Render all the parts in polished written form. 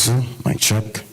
2, mic check.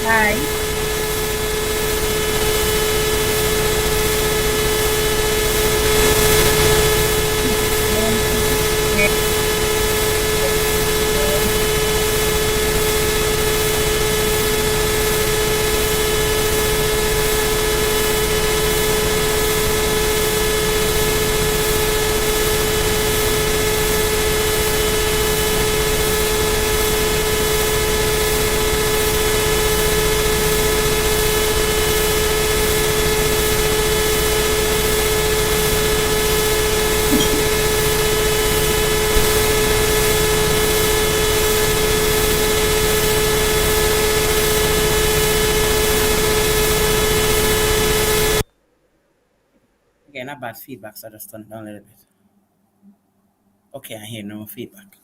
Hi. Okay, not bad feedback, so I just turn it down a little bit. Okay, I hear no feedback.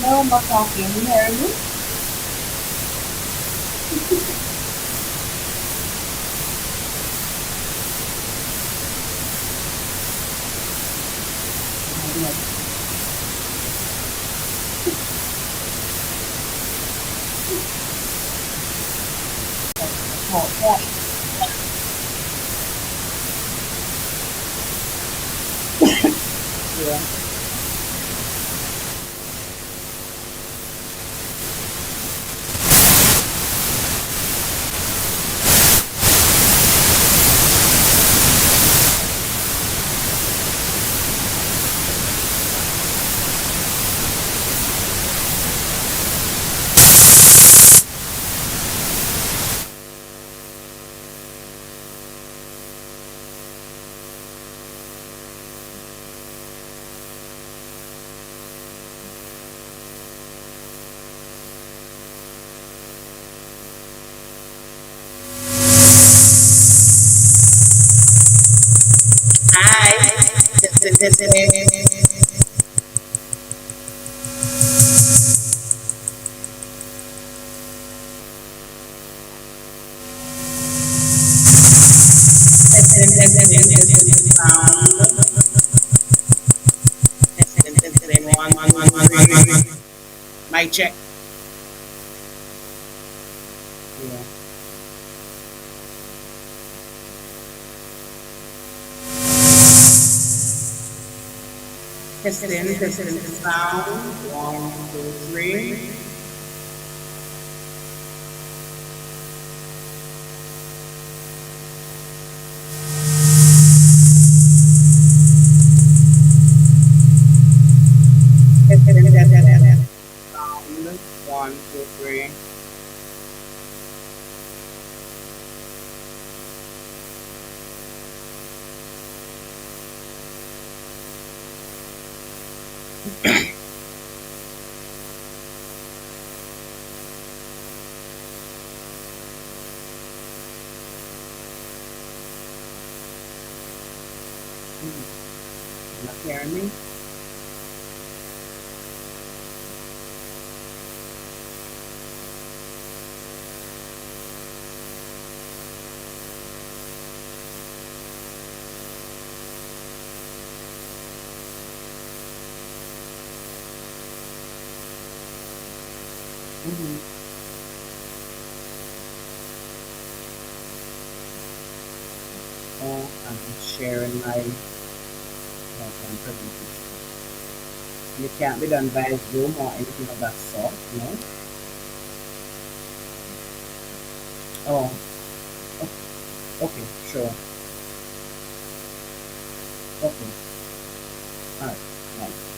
No more talking. You hear me? Oh, yeah. Yeah. Hi. Testing. Testing. Sound. Testing. One, two, three. Mic check. Yeah. Testing. Sound. One, two, three. Testing. Sound. One, two, three. You not hearing me? Mm-hmm. Oh, I'm sharing my presentation. And it can't be done by Zoom or anything of that sort, no? Oh, okay, sure. Okay, alright, nice.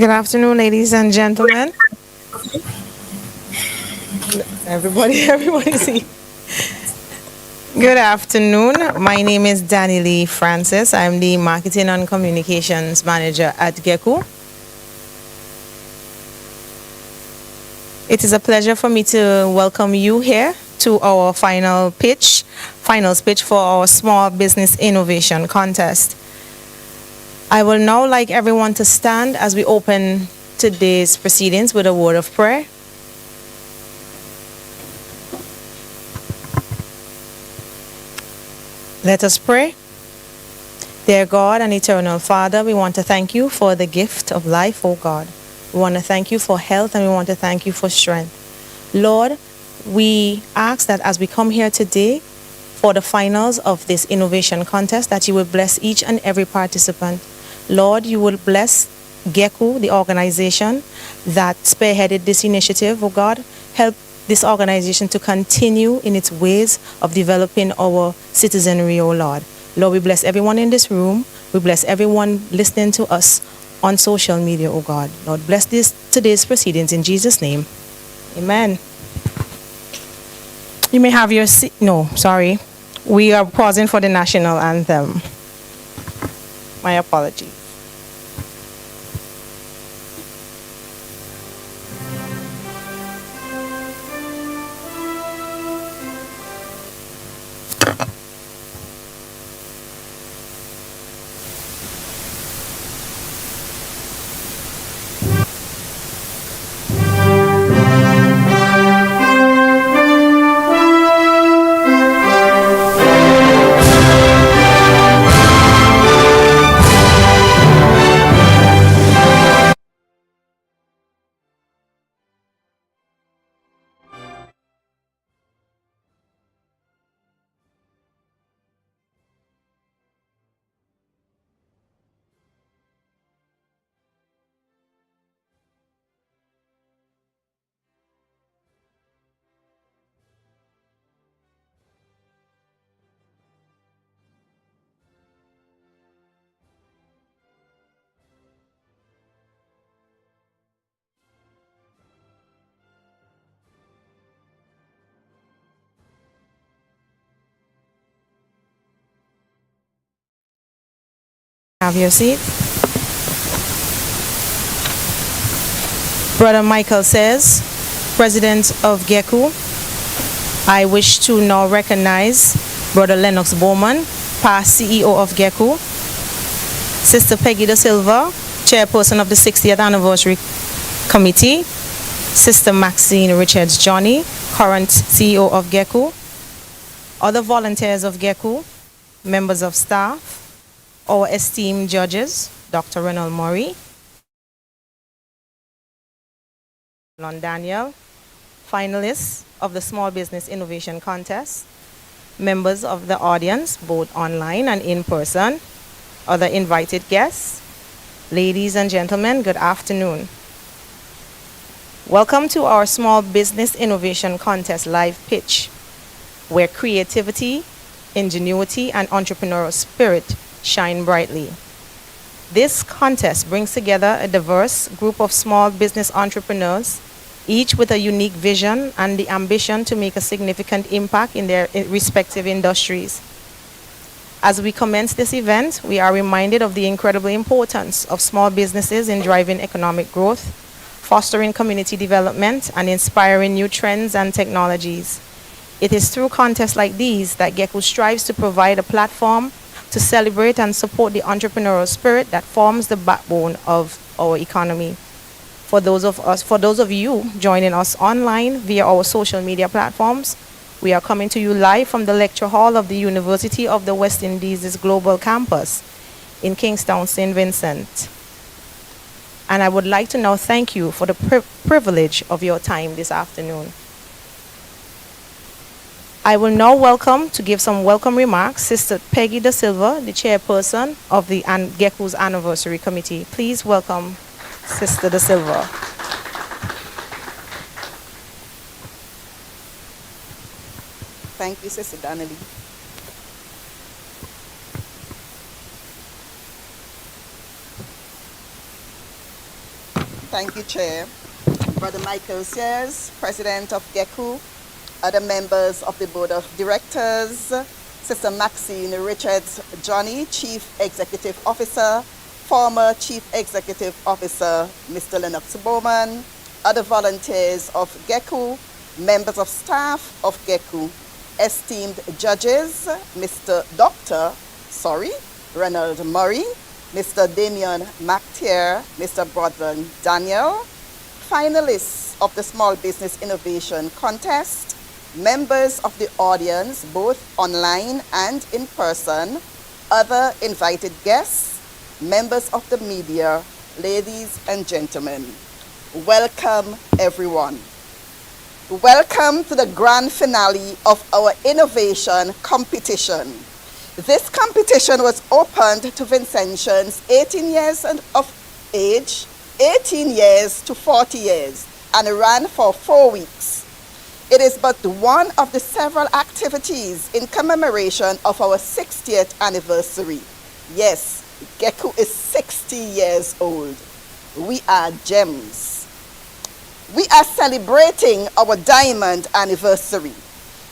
Good afternoon, ladies and gentlemen. Everybody's here. Good afternoon. My name is Danny Lee Francis. I'm the Marketing and Communications Manager at Geccu. It is a pleasure for me to welcome you here to our finals pitch for our Small Business Innovation Contest. I will now like everyone to stand as we open today's proceedings with a word of prayer. Let us pray. Dear God and eternal Father, we want to thank you for the gift of life, O God. We want to thank you for health and we want to thank you for strength. Lord, we ask that as we come here today for the finals of this innovation contest, that you will bless each and every participant. Lord, you will bless Geccu, the organization that spearheaded this initiative, oh God. Help this organization to continue in its ways of developing our citizenry, oh Lord. Lord, we bless everyone in this room. We bless everyone listening to us on social media, oh God. Lord, bless today's proceedings in Jesus' name. Amen. You may have your seat. No, sorry. We are pausing for the national anthem. My apologies. Have your seat. Brother Michael says, President of Geccu, I wish to now recognize Brother Lennox Bowman, past CEO of Geccu, Sister Peggy Da Silva, Chairperson of the 60th Anniversary Committee, Sister Maxine Richards Johnny, current CEO of Geccu, other volunteers of Geccu, members of staff, our esteemed judges, Dr. Ronald Murray, Lon Daniel, finalists of the Small Business Innovation Contest, members of the audience, both online and in person, other invited guests, ladies and gentlemen, good afternoon. Welcome to our Small Business Innovation Contest live pitch, where creativity, ingenuity, and entrepreneurial spirit shine brightly. This contest brings together a diverse group of small business entrepreneurs each with a unique vision and the ambition to make a significant impact in their respective industries. As we commence this event, we are reminded of the incredible importance of small businesses in driving economic growth, fostering community development, and inspiring new trends and technologies. It is through contests like these that Geccu strives to provide a platform to celebrate and support the entrepreneurial spirit that forms the backbone of our economy. For those of you joining us online via our social media platforms, we are coming to you live from the lecture hall of the University of the West Indies' Global Campus in Kingstown, St. Vincent. And I would like to now thank you for the privilege of your time this afternoon. I will now welcome to give some welcome remarks Sister Peggy Da Silva, the chairperson of the Geccu's Anniversary Committee. Please welcome Sister Da Silva. Thank you, Sister Donnelly. Thank you, Chair. Brother Michael Sears, President of Geccu, other members of the Board of Directors, Sister Maxine Richards Johnny, Chief Executive Officer, former Chief Executive Officer, Mr. Lennox Bowman, other volunteers of Geccu, members of staff of Geccu, esteemed judges, Mr. Ronald Murray, Mr. Damian McTier, Mr. Brodman Daniel, finalists of the Small Business Innovation Contest, members of the audience, both online and in person, other invited guests, members of the media, ladies and gentlemen. Welcome, everyone. Welcome to the grand finale of our innovation competition. This competition was opened to Vincentians 18 years of age, 18 years to 40 years, and ran for 4 weeks. It is but one of the several activities in commemoration of our 60th anniversary. Yes, Geccu is 60 years old. We are gems. We are celebrating our diamond anniversary.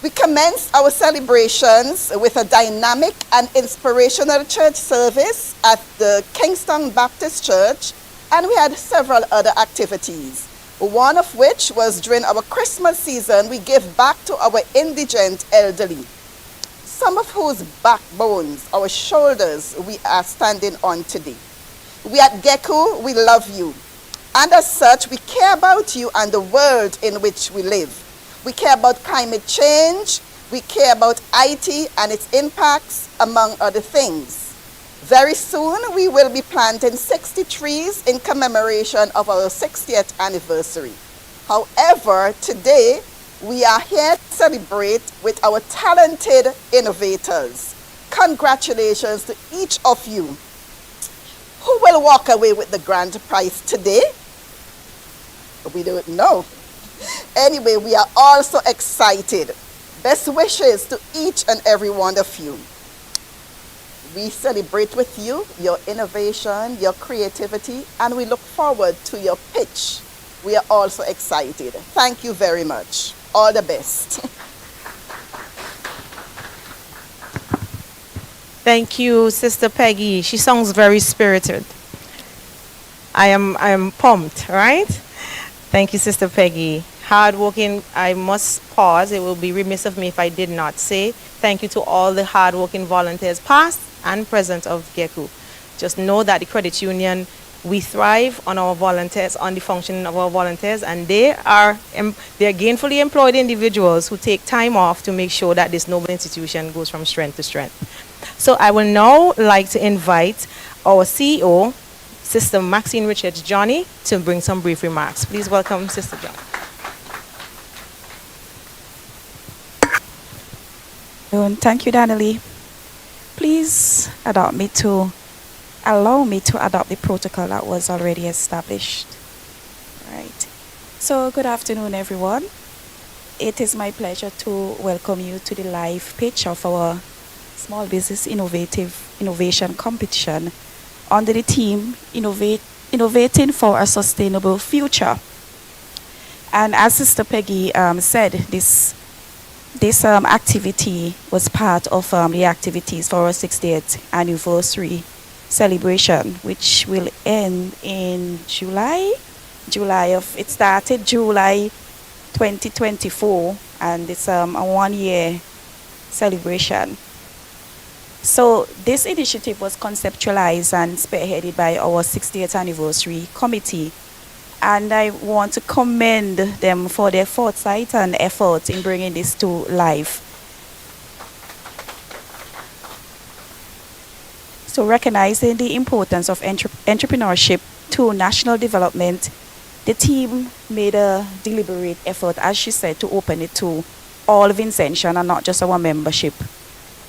We commenced our celebrations with a dynamic and inspirational church service at the Kingston Baptist Church, and we had several other activities. One of which was during our Christmas season, we give back to our indigent elderly, some of whose backbones, our shoulders, we are standing on today. We at Geccu, we love you. And as such, we care about you and the world in which we live. We care about climate change, we care about IT and its impacts, among other things. Very soon, we will be planting 60 trees in commemoration of our 60th anniversary. However, today, we are here to celebrate with our talented innovators. Congratulations to each of you. Who will walk away with the grand prize today? We don't know. Anyway, we are all so excited. Best wishes to each and every one of you. We celebrate with you, your innovation, your creativity, and we look forward to your pitch. We are also excited. Thank you very much. All the best. Thank you, Sister Peggy. She sounds very spirited. I am pumped, right? Thank you, Sister Peggy. Hardworking, I must pause. It will be remiss of me if I did not say thank you to all the hardworking volunteers, past and present of Geccu. Just know that the credit union, we thrive on our volunteers, on the functioning of our volunteers, and they're gainfully employed individuals who take time off to make sure that this noble institution goes from strength to strength. So I will now like to invite our CEO, Sister Maxine Richards Johnny, to bring some brief remarks. Please welcome Sister Johnny. Thank you, Donnelly. Please allow me to adopt the protocol that was already established. Right. So, good afternoon, everyone. It is my pleasure to welcome you to the live pitch of our Small Business Innovation Competition under the theme Innovating for a Sustainable Future. And as Sister Peggy said, this activity was part of the activities for our 60th anniversary celebration, which will end in July. It started July 2024, and it's a 1 year celebration. So this initiative was conceptualized and spearheaded by our 60th anniversary committee, and I want to commend them for their foresight and effort in bringing this to life. So recognizing the importance of entrepreneurship to national development, the team made a deliberate effort, as she said, to open it to all Vincentian and not just our membership.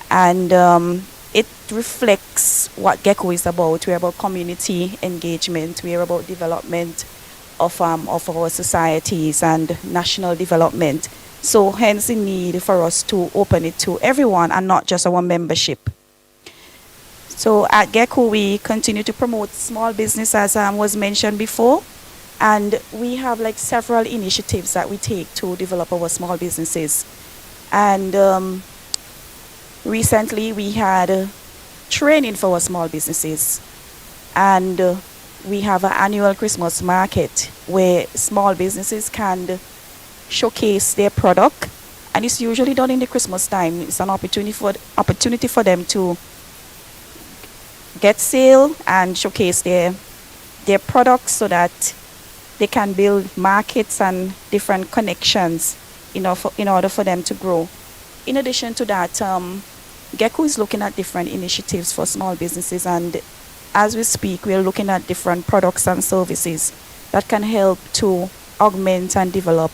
And it reflects what Geccu is about. We're about community engagement. We're about development of our societies and national development. So hence the need for us to open it to everyone and not just our membership. So at Geccu, we continue to promote small business, as was mentioned before. And we have like several initiatives that we take to develop our small businesses. And recently we had training for our small businesses. And we have an annual Christmas market where small businesses can showcase their product. And it's usually done in the Christmas time. It's an opportunity for them to get sale and showcase their products so that they can build markets and different connections in order for them to grow. In addition to that, Geccu is looking at different initiatives for small businesses, and as we speak, we're looking at different products and services that can help to augment and develop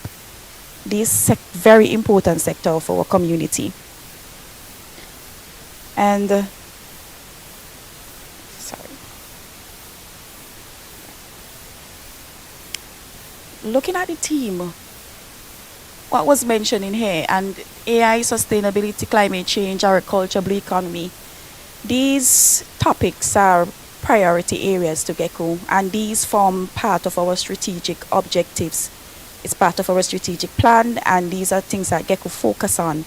this very important sector of our community. And looking at the team, what was mentioned in here, and AI, sustainability, climate change, agriculture, blue economy, these topics are priority areas to Geccu, and these form part of our strategic objectives. It's part of our strategic plan, and these are things that Geccu focus on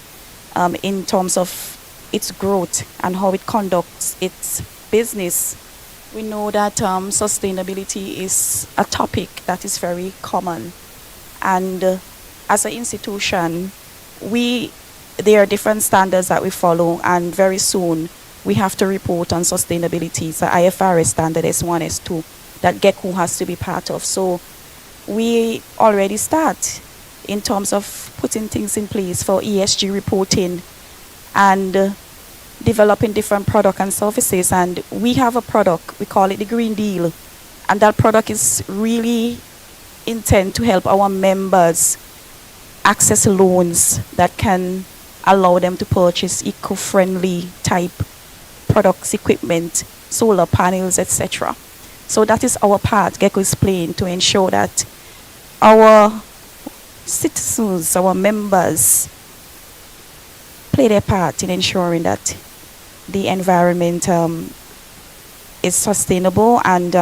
in terms of its growth and how it conducts its business. We know that sustainability is a topic that is very common, and as an institution, there are different standards that we follow, and very soon we have to report on sustainability. It's the IFRS standard S1, S2 that Geccu has to be part of. So we already start in terms of putting things in place for ESG reporting and developing different products and services. And we have a product, we call it the Green Deal, and that product is really intent to help our members access loans that can allow them to purchase eco-friendly type products, equipment, solar panels, etc. So that is our part Geccu is playing to ensure that our citizens, our members, play their part in ensuring that the environment is sustainable and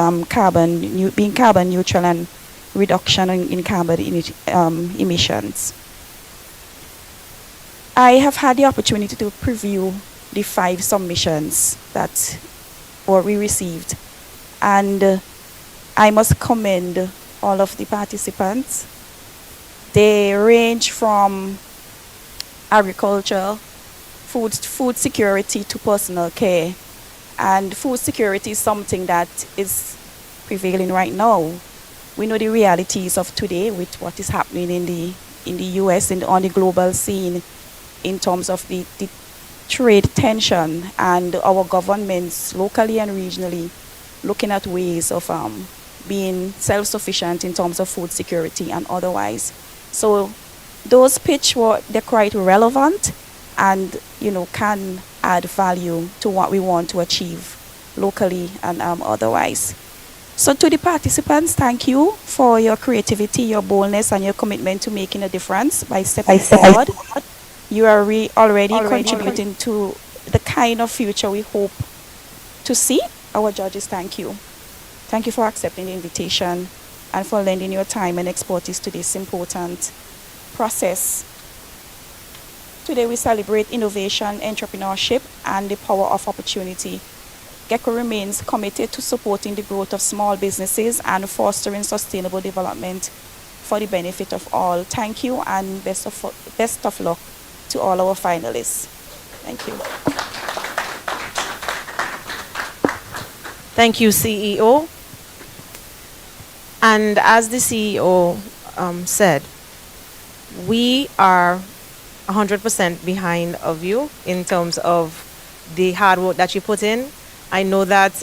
being carbon neutral and reduction in carbon emissions. I have had the opportunity to preview the 5 submissions that we received, and I must commend all of the participants. They range from agriculture, food security to personal care. And food security is something that is prevailing right now. We know the realities of today with what is happening in the US and on the global scene in terms of the trade tension, and our governments locally and regionally looking at ways of being self-sufficient in terms of food security and otherwise. So those they're quite relevant and can add value to what we want to achieve locally and otherwise. So to the participants, thank you for your creativity, your boldness, and your commitment to making a difference by stepping forward. You are already contributing to the kind of future we hope to see. Our judges, thank you. Thank you for accepting the invitation. and for lending your time and expertise to this important process. Today we celebrate innovation, entrepreneurship, and the power of opportunity. Geccu remains committed to supporting the growth of small businesses and fostering sustainable development for the benefit of all. Thank you, and best of luck to all our finalists. Thank you. Thank you, CEO. And as the CEO said, we are 100% behind of you in terms of the hard work that you put in. I know that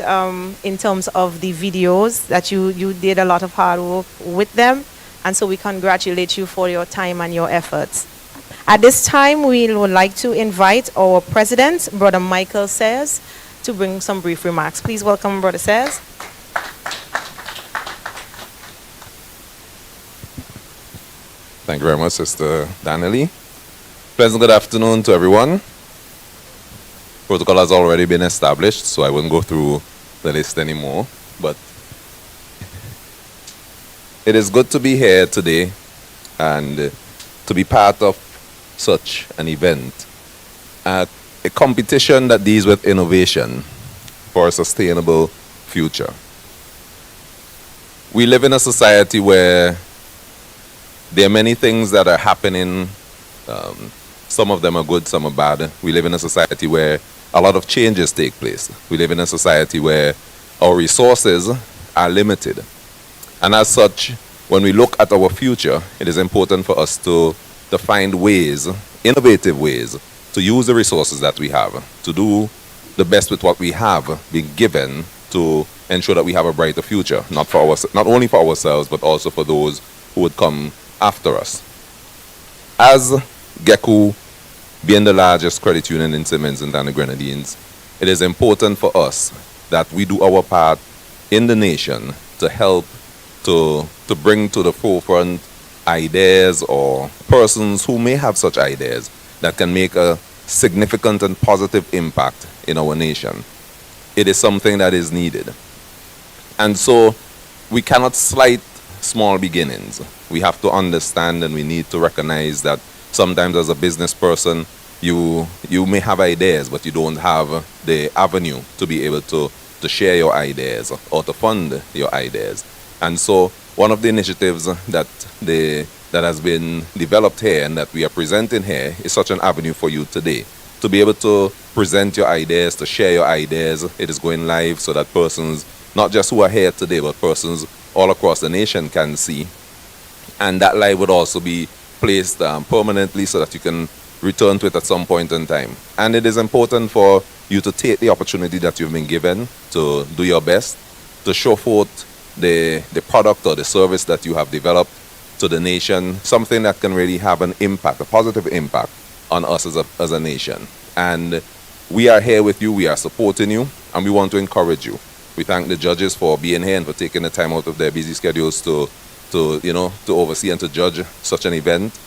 in terms of the videos that you did a lot of hard work with them, and so we congratulate you for your time and your efforts. At this time, we would like to invite our president, Brother Michael Sayers, to bring some brief remarks. Please welcome Brother Sayers. Thank you very much, Sister Danielle. Pleasant good afternoon to everyone. Protocol has already been established, so I won't go through the list anymore. But it is good to be here today and to be part of such an event. A competition that deals with innovation for a sustainable future. We live in a society where there are many things that are happening. Some of them are good, some are bad. We live in a society where a lot of changes take place. We live in a society where our resources are limited. And as such, when we look at our future, it is important for us to find ways, innovative ways, to use the resources that we have, to do the best with what we have been given to ensure that we have a brighter future, not only for ourselves, but also for those who would come after us. As Geccu, being the largest credit union in Simmons and the Grenadines, it is important for us that we do our part in the nation to help to bring to the forefront ideas or persons who may have such ideas that can make a significant and positive impact in our nation. It is something that is needed. And so we cannot slight small beginnings. We have to understand and we need to recognize that sometimes as a business person, you may have ideas, but you don't have the avenue to be able to share your ideas or to fund your ideas. And so one of the initiatives that has been developed here and that we are presenting here is such an avenue for you today. To be able to present your ideas, to share your ideas, it is going live so that persons, not just who are here today, but persons all across the nation can see. And that live would also be placed permanently so that you can return to it at some point in time. And it is important for you to take the opportunity that you've been given to do your best, to show forth the product or the service that you have developed to the nation, something that can really have an impact, a positive impact on us as a nation. And we are here with you, we are supporting you, and we want to encourage you. We thank the judges for being here and for taking the time out of their busy schedules to oversee and to judge such an event.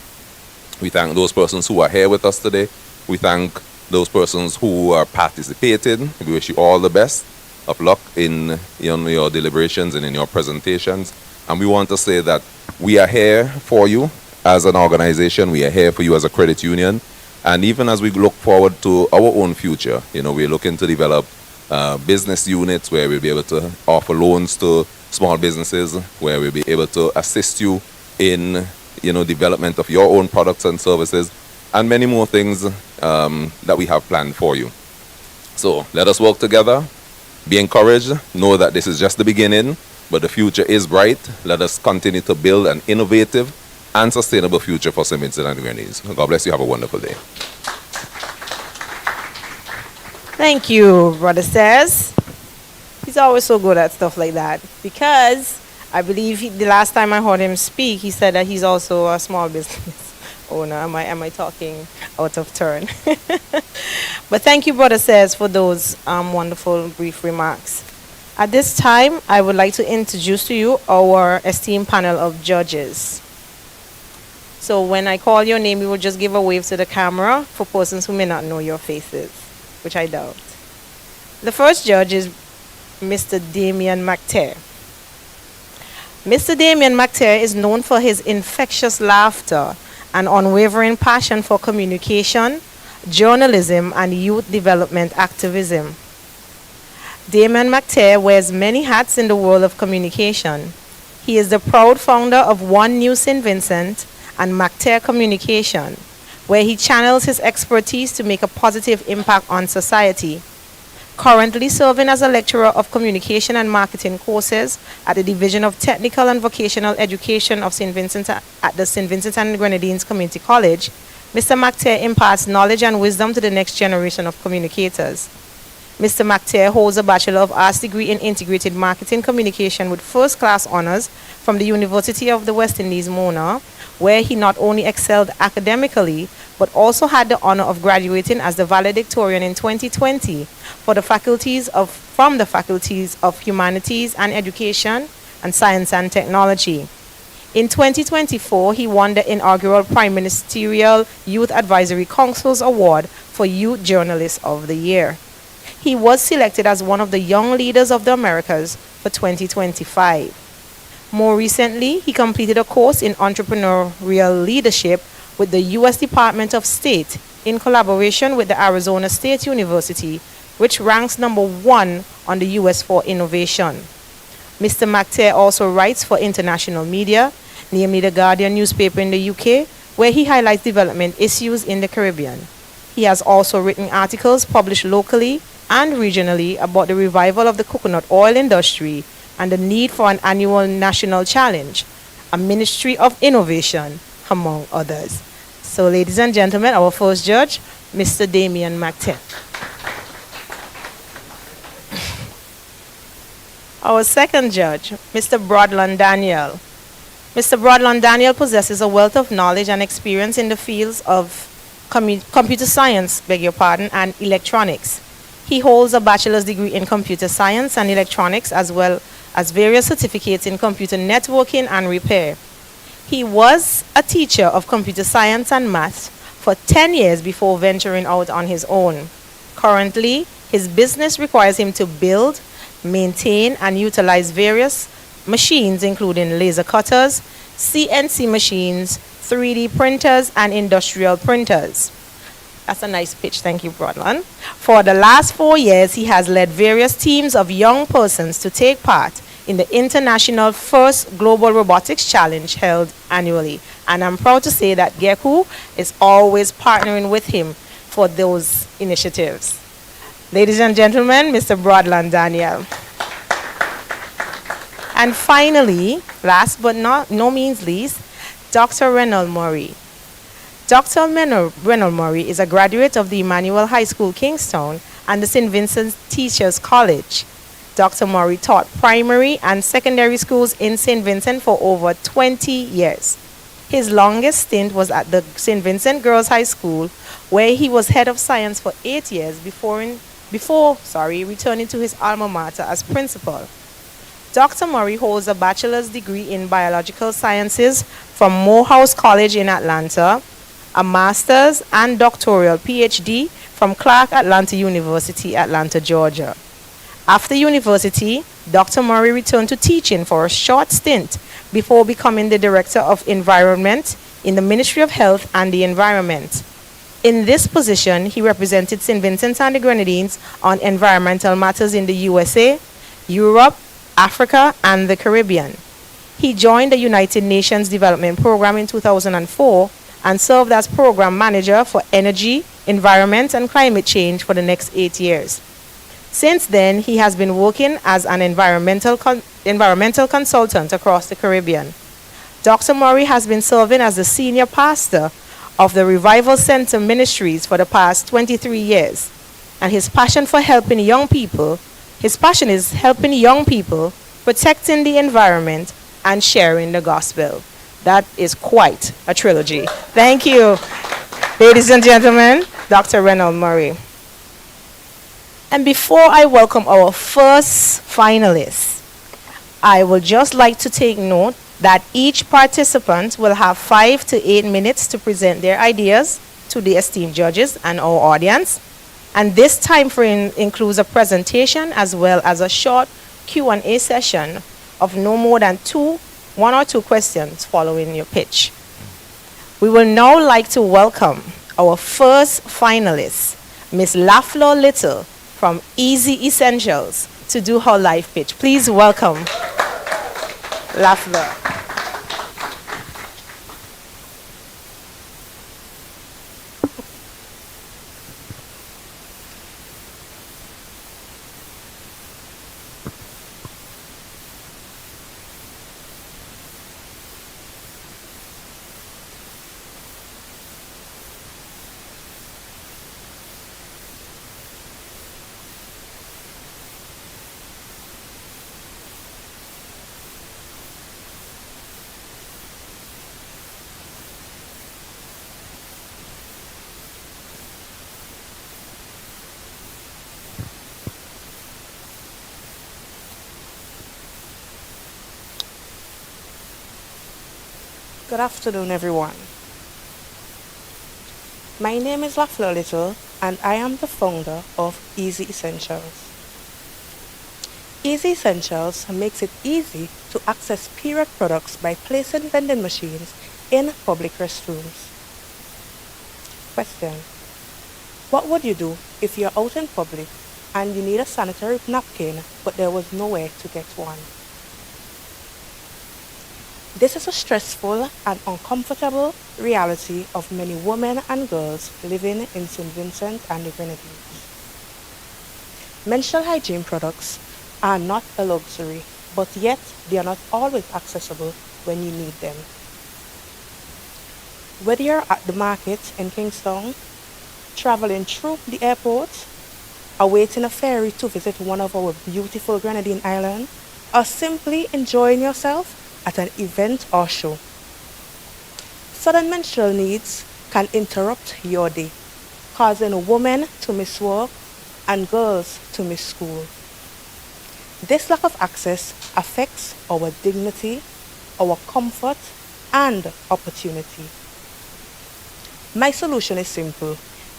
We thank those persons who are here with us today. We thank those persons who are participating. We wish you all the best of luck in your deliberations and in your presentations. And we want to say that we are here for you as an organization. We are here for you as a credit union. And even as we look forward to our own future, we're looking to develop business units where we'll be able to offer loans to small businesses, where we'll be able to assist you in development of your own products and services, and many more things that we have planned for you. So let us work together, be encouraged, know that this is just the beginning, but the future is bright. Let us continue to build an innovative and sustainable future for St. Vincent and the Grenadines. God bless you. Have a wonderful day. Thank you, Brother Sayers. He's always so good at stuff like that, because I believe the last time I heard him speak, he said that he's also a small business owner. Am I talking out of turn? But thank you, Brother Sayers, for those wonderful brief remarks. At this time, I would like to introduce to you our esteemed panel of judges. So when I call your name, you will just give a wave to the camera for persons who may not know your faces, which I doubt. The first judge is Mr. Damien McTeer. Mr. Damien McTeer is known for his infectious laughter and unwavering passion for communication, journalism, and youth development activism. Damien McTeer wears many hats in the world of communication. He is the proud founder of One New St. Vincent and McTeer Communication, where he channels his expertise to make a positive impact on society. Currently serving as a lecturer of communication and marketing courses at the Division of Technical and Vocational Education of St. Vincent at the St. Vincent and Grenadines Community College, Mr. McTeer imparts knowledge and wisdom to the next generation of communicators. Mr. McTeer holds a Bachelor of Arts degree in Integrated Marketing Communication with first-class honors from the University of the West Indies, Mona, where he not only excelled academically, but also had the honor of graduating as the valedictorian in 2020 from the faculties of Humanities and Education and Science and Technology. In 2024, he won the inaugural Prime Ministerial Youth Advisory Council's Award for Youth Journalist of the Year. He was selected as one of the Young Leaders of the Americas for 2025. More recently, he completed a course in entrepreneurial leadership with the U.S. Department of State in collaboration with the Arizona State University, which ranks #1 on the U.S. for innovation. Mr. McTeer also writes for international media, namely the Guardian newspaper in the UK, where he highlights development issues in the Caribbean. He has also written articles published locally and regionally about the revival of the coconut oil industry and the need for an annual national challenge, a ministry of innovation, among others. So, ladies and gentlemen, our first judge, Mr. Damien McTeer. Our second judge, Mr. Brodland Daniel. Mr. Brodland Daniel possesses a wealth of knowledge and experience in the fields of computer science, and electronics. He holds a bachelor's degree in computer science and electronics, as well as various certificates in computer networking and repair. He was a teacher of computer science and math for 10 years before venturing out on his own. Currently, his business requires him to build, maintain, and utilize various machines, including laser cutters, CNC machines, 3D printers, and industrial printers. That's a nice pitch. Thank you, Brodland. For the last 4 years, he has led various teams of young persons to take part in the International First Global Robotics Challenge held annually. And I'm proud to say that Geccu is always partnering with him for those initiatives. Ladies and gentlemen, Mr. Brodland Daniel. And finally, last but no means least, Dr. Reynold Murray. Dr. Reynold Murray is a graduate of the Emmanuel High School, Kingstown, and the St. Vincent Teachers College. Dr. Murray taught primary and secondary schools in St. Vincent for over 20 years. His longest stint was at the St. Vincent Girls High School, where he was head of science for 8 years before returning to his alma mater as principal. Dr. Murray holds a bachelor's degree in biological sciences from Morehouse College in Atlanta, a master's and doctoral PhD from Clark Atlanta University, Atlanta, Georgia. After university, Dr. Murray returned to teaching for a short stint before becoming the Director of Environment in the Ministry of Health and the Environment. In this position, he represented St. Vincent and the Grenadines on environmental matters in the USA, Europe, Africa, and the Caribbean. He joined the United Nations Development Program in 2004 and served as Program Manager for Energy, Environment, and Climate Change for the next 8 years. Since then, he has been working as an environmental consultant across the Caribbean. Dr. Murray has been serving as the senior pastor of the Revival Center Ministries for the past 23 years. And his passion is helping young people, protecting the environment, and sharing the gospel. That is quite a trilogy. Thank you, ladies and gentlemen, Dr. Reynold Murray. And before I welcome our first finalists, I would just like to take note that each participant will have 5 to 8 minutes to present their ideas to the esteemed judges and our audience. And this time frame includes a presentation as well as a short Q&A session of no more than 2 one or two questions following your pitch. We will now like to welcome our first finalist, Miss Lafleur Little from Easy Essentials, to do her live pitch. Please welcome Lafleur. Good afternoon, everyone. My name is Lafleur Little, and I am the founder of Easy Essentials. Easy Essentials makes it easy to access period products by placing vending machines in public restrooms. Question: what would you do if you're out in public and you need a sanitary napkin, but there was nowhere to get one? This is a stressful and uncomfortable reality of many women and girls living in St. Vincent and the Grenadines. Menstrual hygiene products are not a luxury, but yet they are not always accessible when you need them. Whether you're at the market in Kingston, traveling through the airport, awaiting a ferry to visit one of our beautiful Grenadine islands, or simply enjoying yourself at an event or show, sudden menstrual needs can interrupt your day, causing women to miss work and girls to miss school. This lack of access affects our dignity, our comfort, and opportunity. My solution is simple: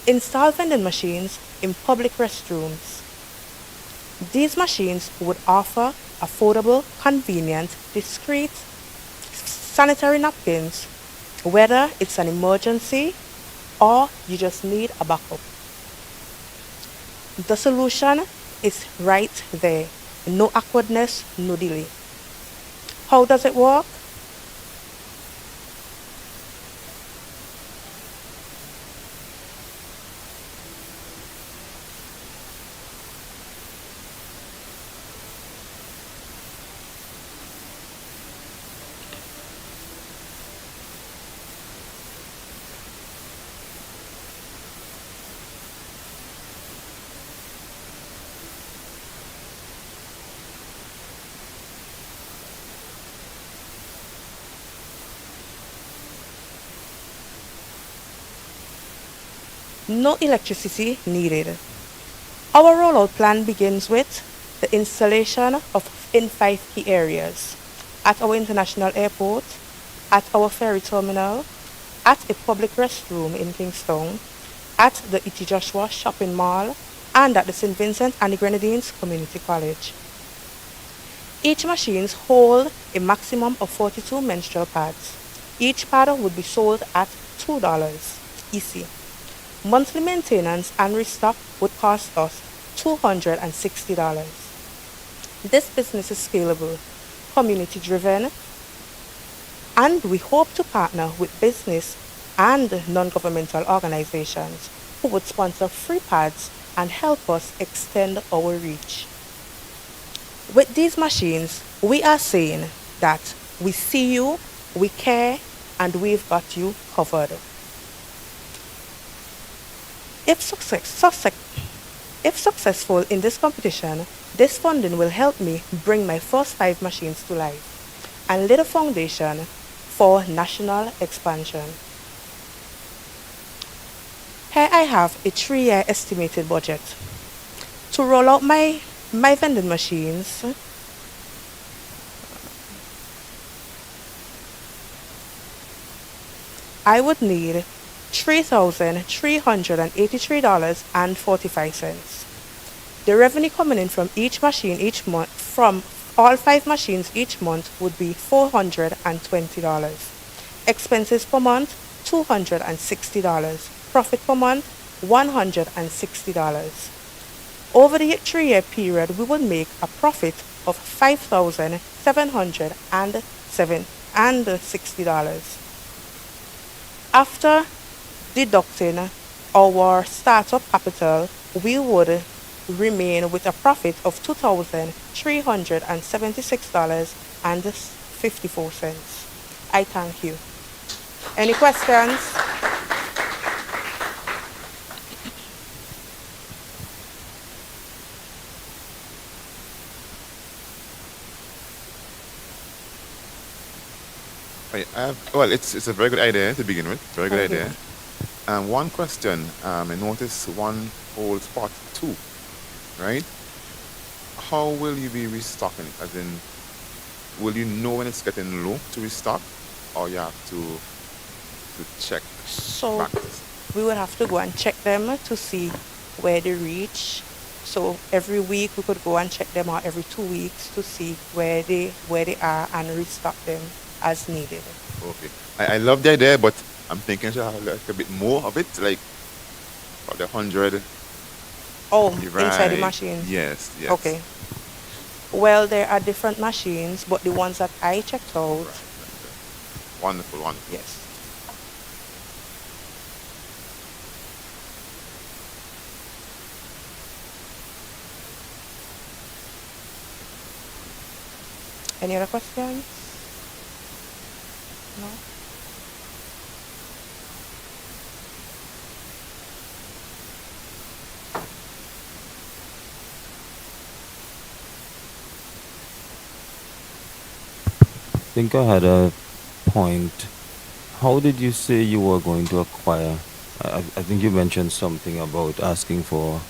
install vending machines in public restrooms. These machines would offer affordable, convenient, discreet sanitary napkins, whether it's an emergency or you just need a backup. The solution is right there. No awkwardness, no delay. How does it work? No electricity needed. Our rollout plan begins with the installation in 5 key areas: at our international airport, at our ferry terminal, at a public restroom in Kingston, at the E.T. Joshua Shopping Mall, and at the St. Vincent and the Grenadines Community College. Each machine holds a maximum of 42 menstrual pads. Each pad would be sold at $2 EC. Monthly maintenance and restock would cost us $260. This business is scalable, community driven, and we hope to partner with business and non-governmental organizations who would sponsor free pads and help us extend our reach. With these machines, we are saying that we see you, we care, and we've got you covered. If successful in this competition, this funding will help me bring my first 5 machines to life and lay the foundation for national expansion. Here I have a 3-year estimated budget. To roll out my vending machines, I would need $3,383.45. The revenue coming in from each machine each month all 5 machines each month would be $420. Expenses per month, $260. Profit per month, $160. Over the 3-year period, we would make a profit of $5,760. After deducting our startup capital, we would remain with a profit of $2,376.54. I thank you. Any questions? Well, it's a very good idea to begin with. Very good Thank you. idea. One question. I noticed one whole spot two, right? How will you be restocking it? As in, will you know when it's getting low to restock, or you have to check So back? we would have to go and check them to see where they reach. So every week we could go and check them out every 2 weeks to see where they are and restock them as needed. Okay. I love the idea, but I'm thinking should have like a bit more of it, like about 100. Oh, You're inside the right. machine. Yes, yes. Okay. Well, there are different machines, but the ones that I checked out, Right. Wonderful, wonderful. yes. Any other questions? No? I think I had a point. How did you say you were going to acquire? I think you mentioned something about asking for,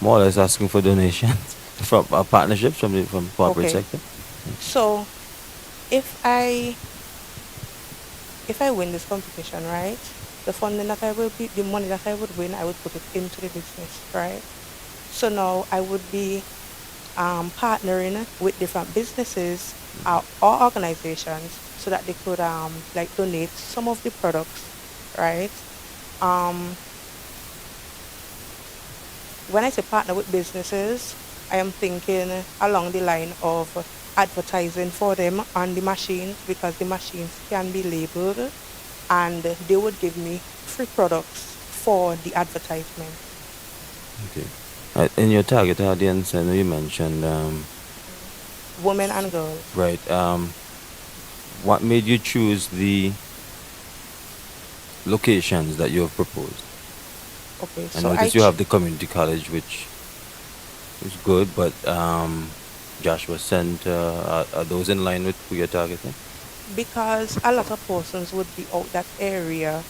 more or less asking for donations from partnerships from corporate Okay. sector. So if I win this competition, right, the funding that I will be, the money that I would win, I would put it into the business, right? So now I would be partnering with different businesses or organizations so that they could like donate some of the products, right? Um, when I say partner with businesses, I am thinking along the line of advertising for them on the machines because the machines can be labeled and they would give me free products for the advertisement. Okay. In your target audience, I know you mentioned, Women and girls. right, what made you choose the locations that you have proposed? Okay, I so noticed you have the community college, which is good, but Joshua Center, are those in line with who you're targeting? because a lot of persons would be out that area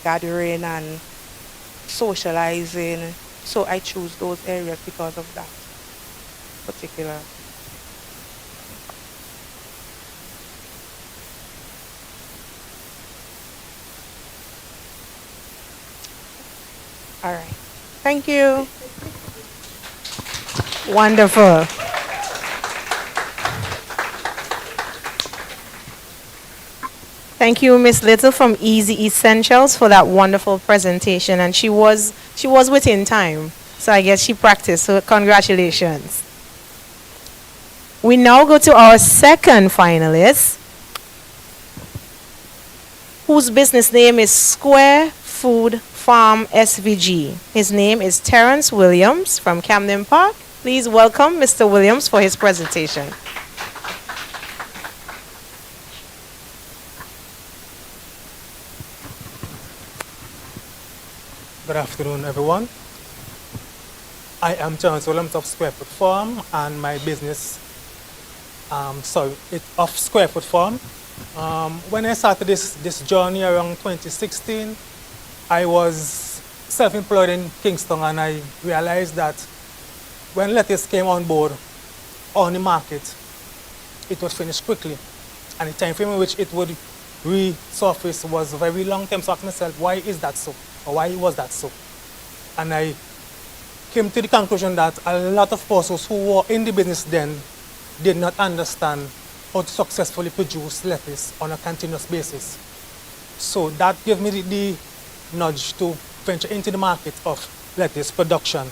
gathering and socializing. So I choose those areas because of that particular. All right. Thank you. Wonderful. Thank you, Miss Little from Easy Essentials for that wonderful presentation. And she was within time. So I guess she practiced. So congratulations. We now go to our second finalist, whose business name is Square Food Farm SVG. His name is Terrence Williams from Camden Park. Please welcome Mr. Williams for his presentation. Good afternoon, everyone. I am Terrence Williams of Square Foot Farm, and my business, of Square Foot Farm. When I started this journey around 2016, I was self-employed in Kingston, and I realized that when lettuce came on board on the market, it was finished quickly, and the time frame in which it would resurface was very long time. So I asked myself, why is that so? Or why was that so? And I came to the conclusion that a lot of persons who were in the business then did not understand how to successfully produce lettuce on a continuous basis. So that gave me the nudge to venture into the market of lettuce production.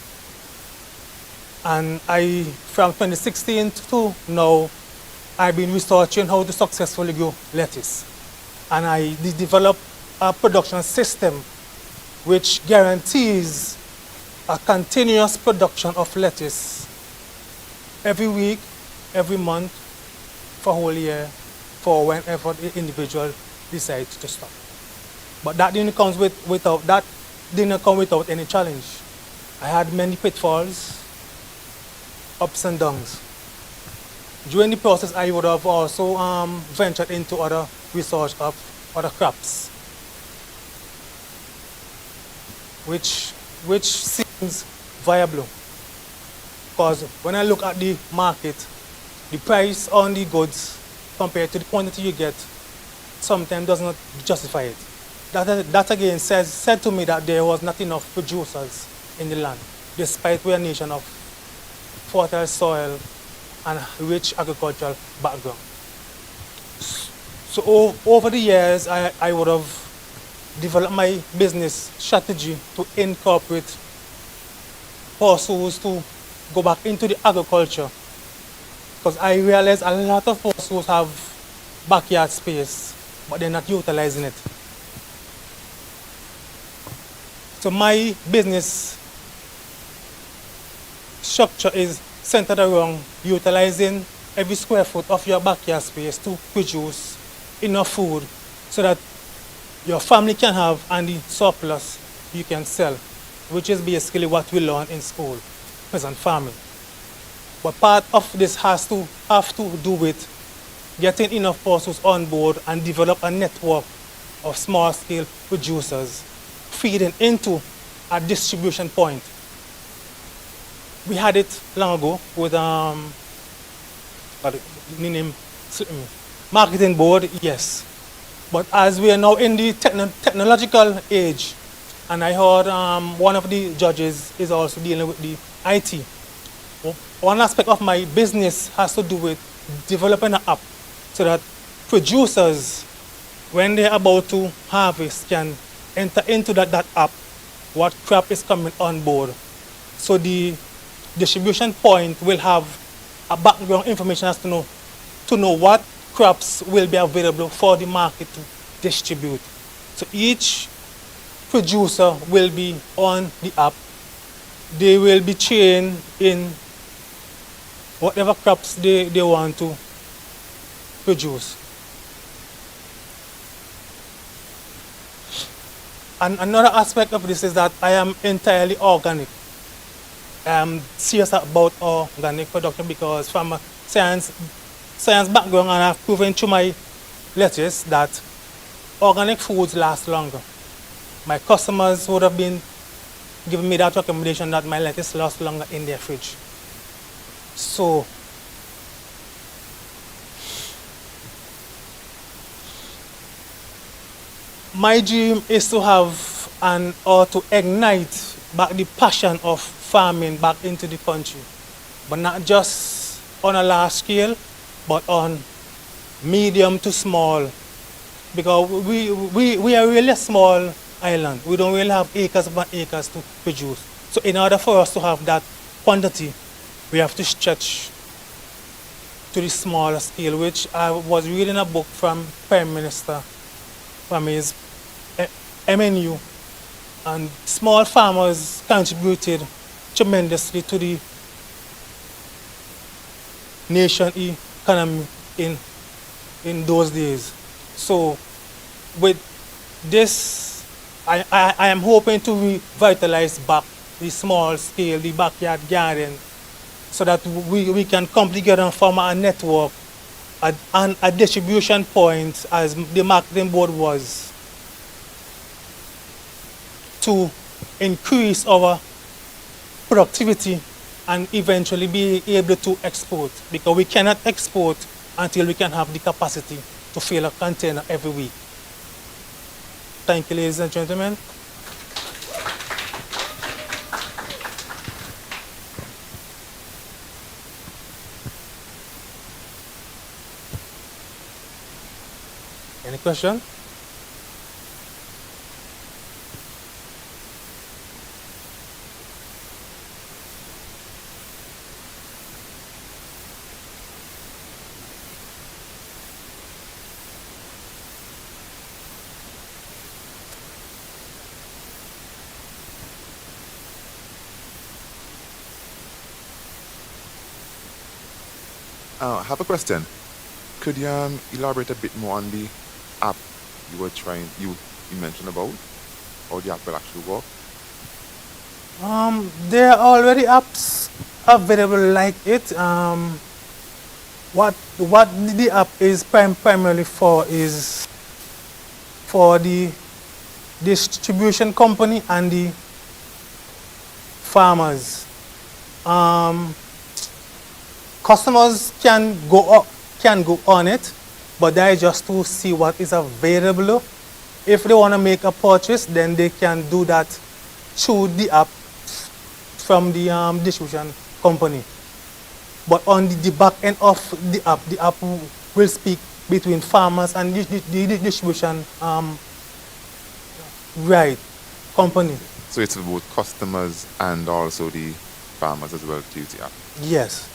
And from 2016 to now, I've been researching how to successfully grow lettuce. And I developed a production system which guarantees a continuous production of lettuce every week, every month, for a whole year, for whenever the individual decides to stop. But that didn't come without any challenge. I had many pitfalls, ups and downs. During the process, I would have also ventured into other research of other crops, which seems viable. Because when I look at the market, the price on the goods compared to the quantity you get sometimes does not justify it. That again said to me that there was not enough producers in the land, despite we're a nation of fertile soil and rich agricultural background. So over the years, I would have developed my business strategy to incorporate households to go back into the agriculture. Because I realized a lot of households have backyard space, but they're not utilizing it. So my business structure is centered around utilizing every square foot of your backyard space to produce enough food so that your family can have, and the surplus you can sell, which is basically what we learn in school, peasant farming. But part of this have to do with getting enough households on board and develop a network of small-scale producers feeding into a distribution point. We had it long ago with marketing board, yes. But as we are now in the technological age, and I heard one of the judges is also dealing with the IT. One aspect of my business has to do with developing an app so that producers, when they're about to harvest, can enter into that app what crop is coming on board. So the distribution point will have a background information as to know what crops will be available for the market to distribute. So each producer will be on the app. They will be trained in whatever crops they want to produce. And another aspect of this is that I am entirely organic. I'm serious about organic production because from a science background, and I've proven to my lettuce that organic foods last longer. My customers would have been giving me that recommendation that my lettuce lasts longer in their fridge. So my dream is to have or to ignite back the passion of farming back into the country, but not just on a large scale, but on medium to small, because we are really a small island. We don't really have acres upon acres to produce. So in order for us to have that quantity, we have to stretch to the smaller scale, which I was reading a book from Prime Minister, from his MNU, and small farmers contributed tremendously to the nation economy in those days. So with this, I am hoping to revitalize back the small scale, the backyard garden, so that we can come together and form a network and a distribution point, as the marketing board was, to increase our productivity and eventually be able to export, because we cannot export until we can have the capacity to fill a container every week. Thank you, ladies and gentlemen. Any question? I have a question. Could you elaborate a bit more on the app you mentioned about, how the app will actually work? There are already apps available like it. What the app is primarily for is for the distribution company and the farmers. Customers can go on it, but they just to see what is available. If they want to make a purchase, then they can do that through the app from the distribution company. But on the back end of the app will speak between farmers and the distribution company. So it's for both customers and also the farmers as well to use the app. Yes.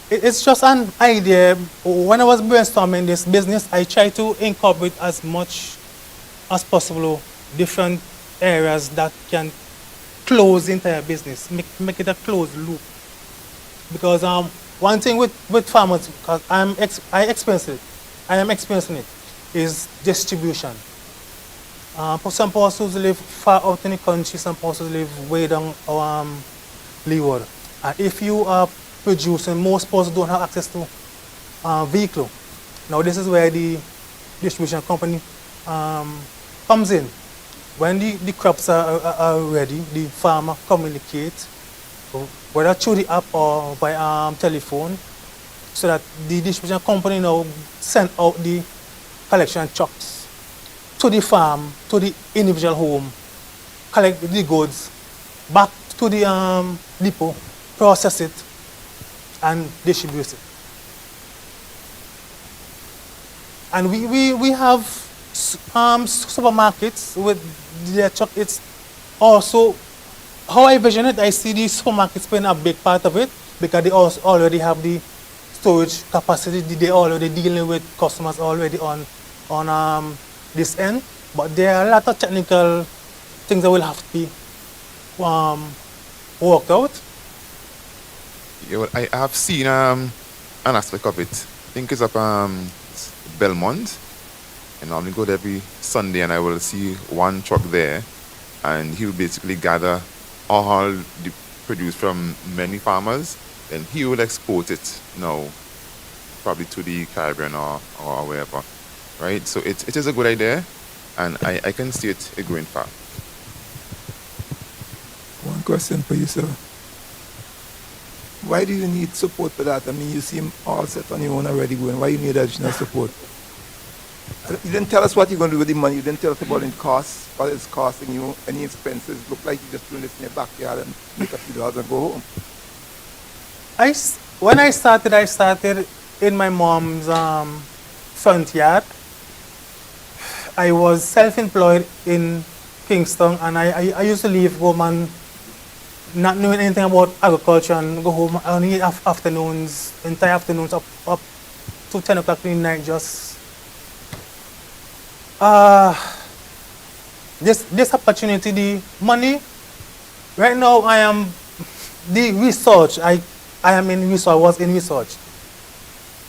It's just an idea. When I was brainstorming this business, I tried to incorporate as much as possible different areas that can close the entire business, make it a closed loop. Because one thing with farmers, because I am experiencing it, is distribution. Some persons live far out in the country, some persons live way down leeward. And if you are producing, most persons don't have access to vehicle. Now this is where the distribution company comes in. When the crops are ready, the farmer communicates, whether through the app or by telephone, so that the distribution company now send out the collection trucks to the farm, to the individual home, collect the goods, back to the depot, process it, and distribute it. And we have supermarkets with their truck. It's also how I vision it. I see these supermarkets playing a big part of it because they also already have the storage capacity. They already dealing with customers already on this end. But there are a lot of technical things that will have to be worked out. Yeah, well, I have seen an aspect of it. I think it's up Belmont. And I only go there every Sunday and I will see one truck there and he will basically gather all the produce from many farmers and he will export it now probably to the Caribbean or wherever. Right? So it is a good idea and I can see it going far. One question for you, sir. Why do you need support for that? I mean, you seem all set on your own already going. Why you need additional support? You didn't tell us what you're going to do with the money. You didn't tell us about any costs, what it's costing you, any expenses. Look like you're just doing this in your backyard and make a few dollars and go home. When I started in my mom's front yard. I was self-employed in Kingston, and I used to leave home and not knowing anything about agriculture and go home only afternoons, entire afternoons up to 10 o'clock in the night, just this opportunity, the money. Right now I am the research. I am in research. I was in research.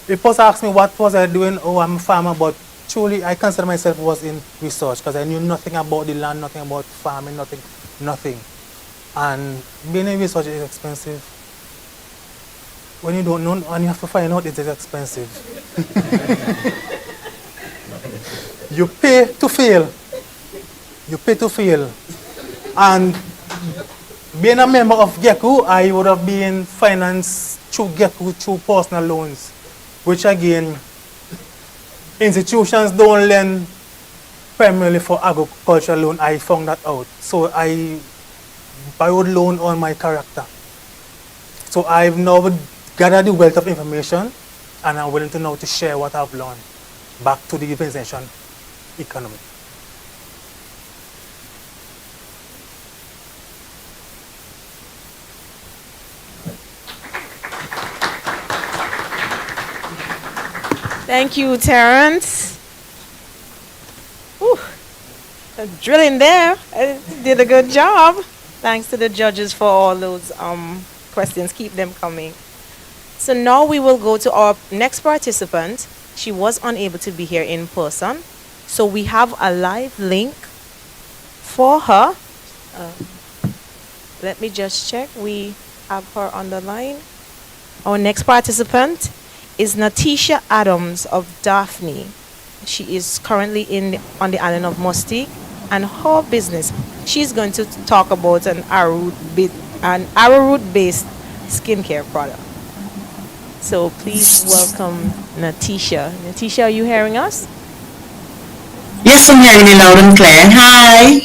People ask me what was I doing. Oh, I'm a farmer, but truly I consider myself was in research because I knew nothing about the land, nothing about farming, nothing. And being in research is expensive. When you don't know, and you have to find out it is expensive. You pay to fail. You pay to fail. And being a member of Geccu, I would have been financed through Geccu through personal loans, which again, institutions don't lend primarily for agricultural loan. I found that out. So I would loan on my character. So I've now gathered the wealth of information and I'm willing to now to share what I've learned back to the organization economy. Thank you, Terrence. Whew. Drilling there. Did a good job. Thanks to the judges for all those questions. Keep them coming. So now we will go to our next participant. She was unable to be here in person. So we have a live link for her. Uh, let me just check. We have her on the line. Our next participant is Natisha Adams of Daphne. She is currently on the island of Mustique, and her business, she's going to talk about an arrowroot-based skincare product. So please welcome Natisha. Natisha, are you hearing us? Yes, I'm hearing you loud and clear. Hi.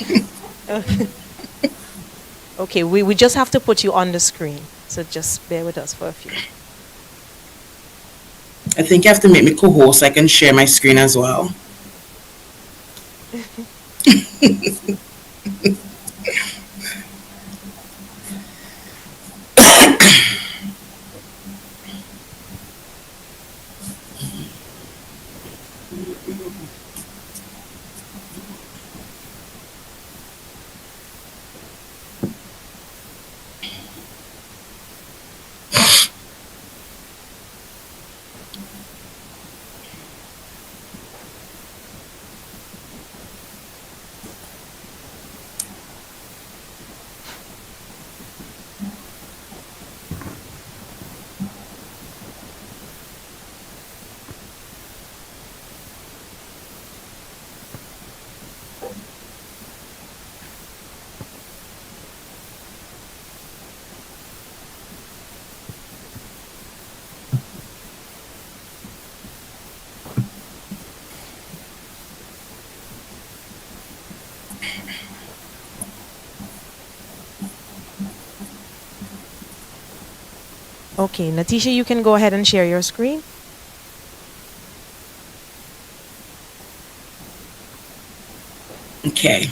Okay, we just have to put you on the screen. So just bear with us for a few. I think you have to make me co-host so I can share my screen as well. Okay, Natisha, you can go ahead and share your screen. Okay.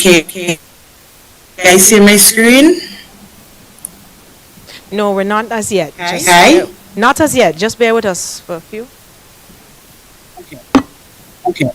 Okay. I see my screen. No, we're not as yet. Hi. Not as yet. Just bear with us for a few. Okay.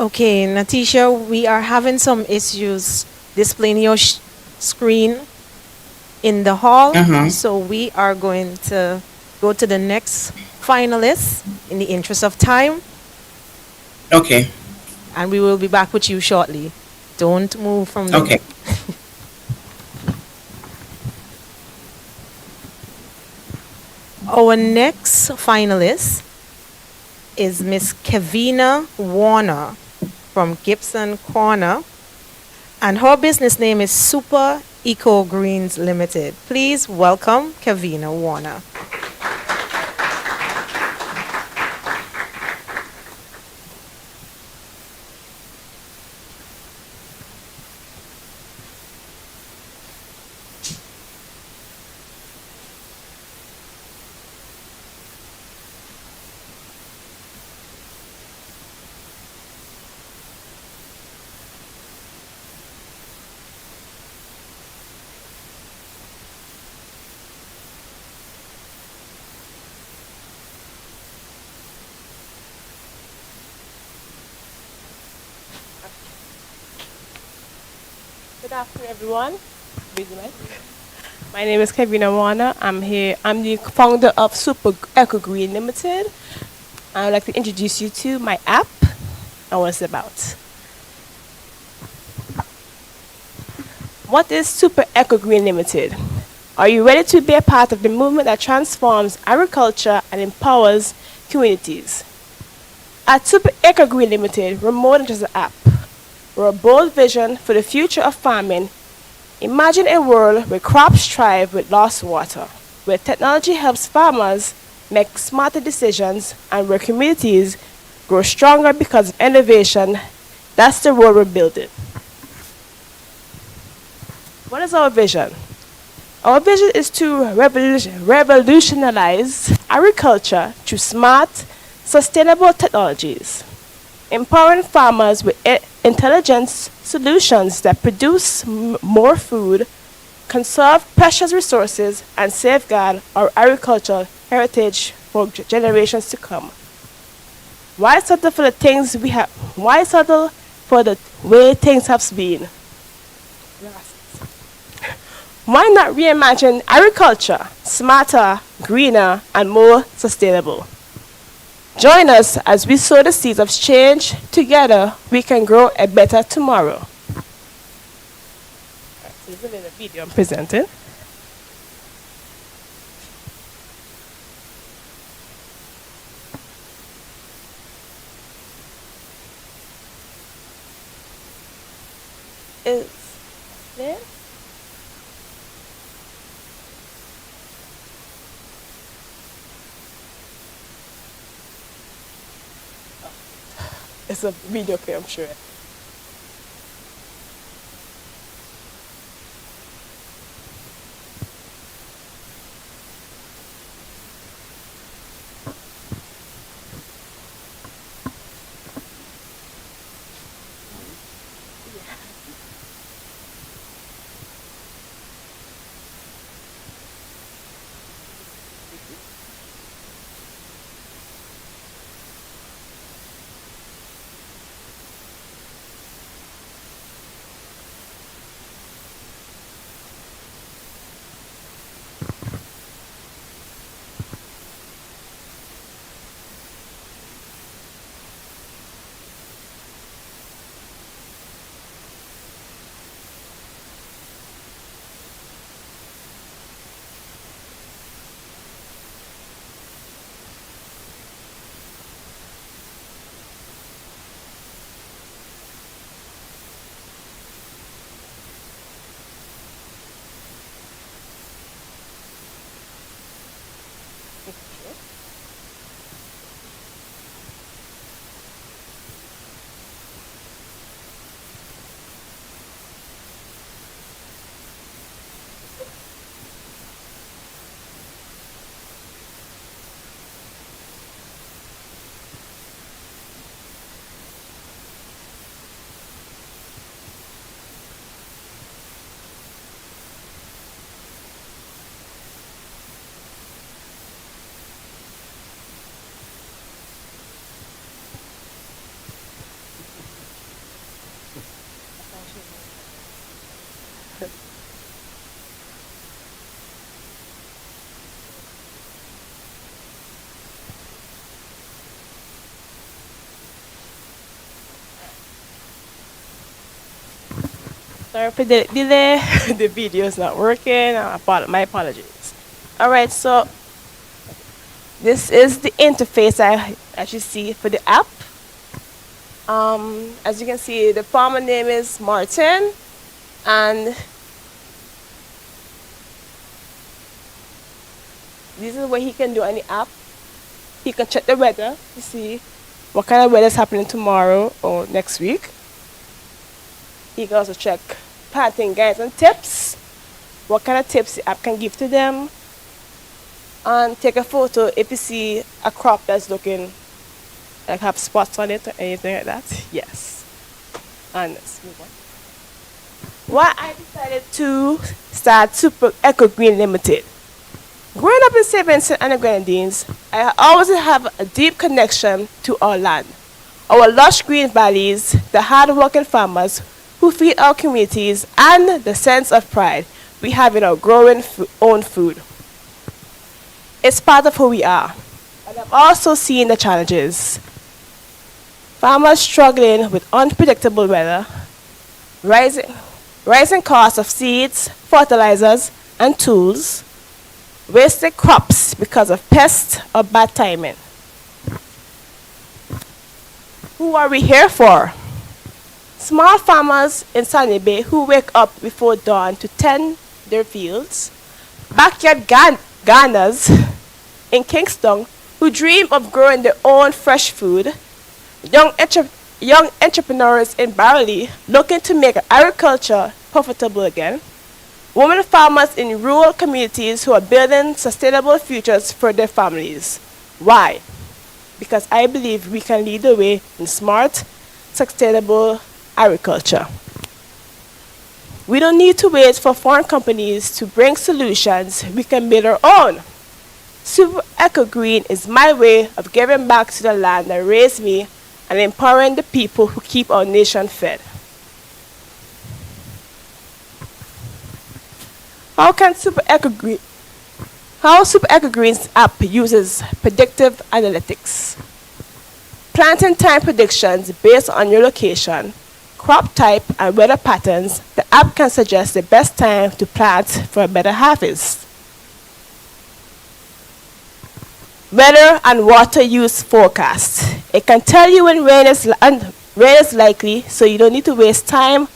Okay, Natisha, we are having some issues displaying your screen in the hall. So we are going to go to the next finalist in the interest of time. Okay. And we will be back with you shortly. Don't move from there. Okay. Our next finalist is Miss Kevina Warner from Gibson Corner, and her business name is Super Eco Greens Limited. Please welcome Kevina Warner. afternoon, everyone. Busy mic. My name is Kevin Awana. I'm here. I'm the founder of Super Eco Green Limited. I would like to introduce you to my app and what it's about. What is Super Eco Green Limited? Are you ready to be a part of the movement that transforms agriculture and empowers communities? At Super Eco Green Limited, we're more than just an app. We're a bold vision for the future of farming. Imagine a world where crops thrive with lost water, where technology helps farmers make smarter decisions, and where communities grow stronger because of innovation. That's the world we're building. What is our vision? Our vision is to revolutionize agriculture through smart, sustainable technologies, empowering farmers with intelligent solutions that produce more food, conserve precious resources, and safeguard our agricultural heritage for generations to come. Why settle for the things we have? Why settle for the way things have been? Why not reimagine agriculture smarter, greener, and more sustainable? Join us as we sow the seeds of change. Together, we can grow a better tomorrow. So this is a little video I'm presenting. Is there? It's a video clip, I'm sure. Sorry for the delay. The video is not working. My apologies. All right, so this is the interface as you see for the app. As you can see, the farmer name is Martin, and this is what he can do on the app. He can check the weather to see what kind of weather is happening tomorrow or next week. You can also check planting guides and tips, what kind of tips the app can give to them, and take a photo if you see a crop that's looking like have spots on it or anything like that. Yes. And let's move on. Why I decided to start Super Eco Green Limited. Growing up in St. Vincent and the Grenadines, I always have a deep connection to our land, our lush green valleys, the hard-working farmers who feed our communities, and the sense of pride we have in our growing own food. It's part of who we are. And I've also seen the challenges. Farmers struggling with unpredictable weather, rising costs of seeds, fertilizers, and tools, wasted crops because of pests or bad timing. Who are we here for? Small farmers in Sunny Bay who wake up before dawn to tend their fields, backyard gardeners in Kingston who dream of growing their own fresh food, young entrepreneurs in Barley looking to make agriculture profitable again, women farmers in rural communities who are building sustainable futures for their families. Why? Because I believe we can lead the way in smart, sustainable agriculture. We don't need to wait for foreign companies to bring solutions. We can build our own. Super Eco Green is my way of giving back to the land that raised me and empowering the people who keep our nation fed. How Super Eco Green's app uses predictive analytics. Planting time predictions based on your location, crop type, and weather patterns, the app can suggest the best time to plant for a better harvest. Weather and water use forecast. It can tell you when rain is likely, so you don't need to waste time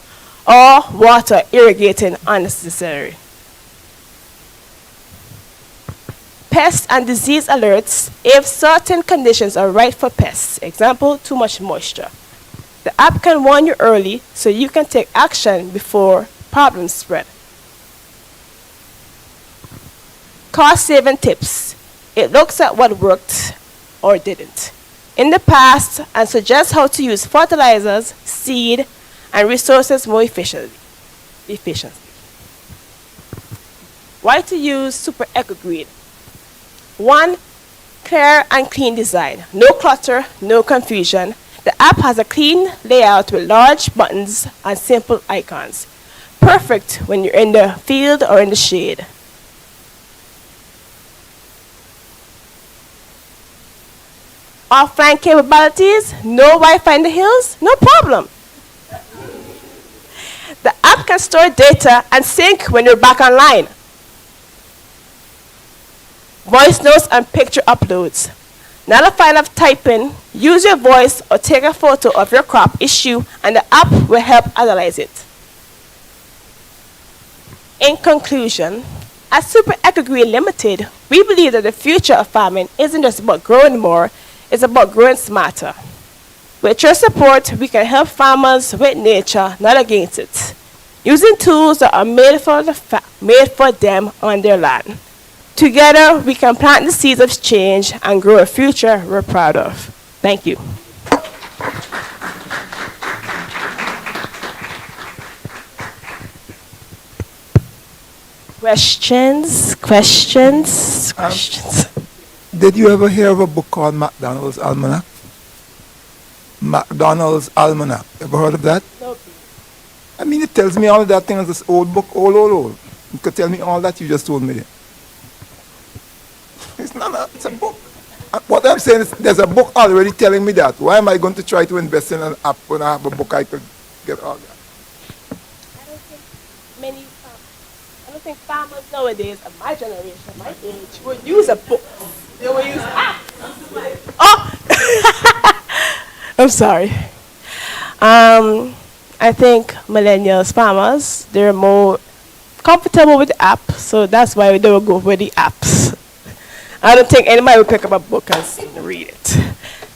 or water irrigating unnecessarily. Pest and disease alerts if certain conditions are right for pests, example, too much moisture. The app can warn you early so you can take action before problems spread. Cost-saving tips. It looks at what worked or didn't in the past and suggests how to use fertilizers, seed, and resources more efficiently. Why to use Super Eco Green? 1. Clear and clean design. No clutter, no confusion. The app has a clean layout with large buttons and simple icons. Perfect when you're in the field or in the shade. Offline capabilities, no Wi-Fi in the hills, no problem. The app can store data and sync when you're back online. Voice notes and picture uploads. Not a fan of typing, use your voice or take a photo of your crop issue and the app will help analyze it. In conclusion, at Super Eco Green Limited, we believe that the future of farming isn't just about growing more, it's about growing smarter. With your support, we can help farmers with nature, not against it, using tools that are made for them on their land. Together, we can plant the seeds of change and grow a future we're proud of. Thank you. Questions? Did you ever hear of a book called McDonald's Almanac? McDonald's Almanac. Ever heard of that? No. I mean, it tells me all of that thing as this old book, old. You could tell me all that you just told me there. It's a book. What I'm saying is there's a book already telling me that. Why am I going to try to invest in an app when I have a book I could get all that? I don't think farmers nowadays of my generation, my age, would use a book. They will use apps. Oh! I'm sorry. I think millennials farmers, they're more comfortable with the app, so that's why they will go with the apps. I don't think anybody will pick up a book and read it.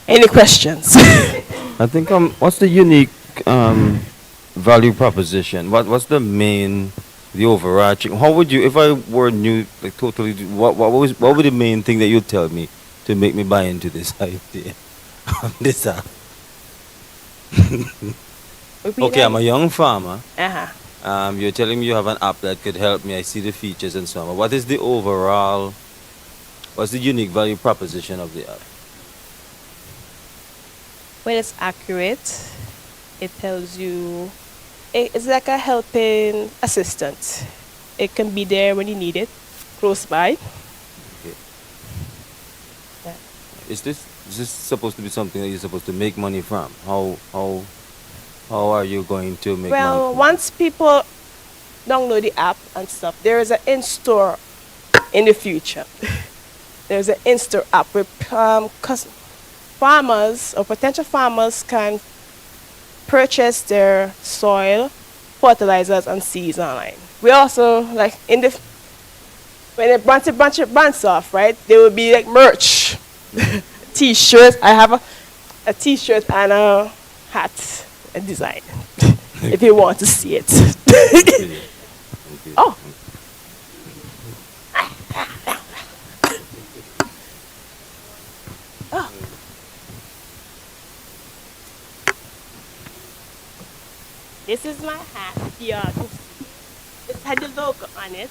Any questions? I think what's the unique value proposition? What's the overarching? How would you, if I were new, like totally, what would the main thing that you'd tell me to make me buy into this idea? This app. Okay, I'm a young farmer. You're telling me you have an app that could help me. I see the features and so on. What is the overall? What's the unique value proposition of the app? Well, it's accurate. It tells you It's like a helping assistant. It can be there when you need it, close by. Okay. Yeah. Is this supposed to be something that you're supposed to make money from? How are you going to make money Well, from that? once people download the app and stuff, there is an in-store in the future. There's an in-store app where farmers or potential farmers can purchase their soil, fertilizers, and seeds online. We also like in the when it branch off, right? There will be like merch, t-shirts. I have a t-shirt and a hat, a design. If you want to see it. Okay. Okay. Oh, oh, this is my hat. Yeah, it had the logo on it.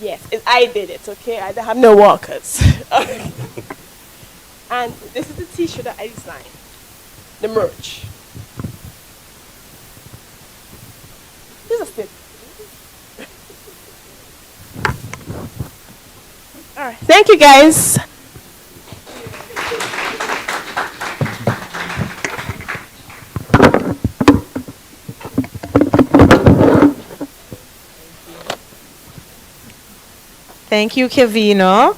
Yes, I did it. Okay, I don't have no workers. And this is the t-shirt that I designed. The merch. This is it. All right. Thank you, guys. Thank you, Kevino.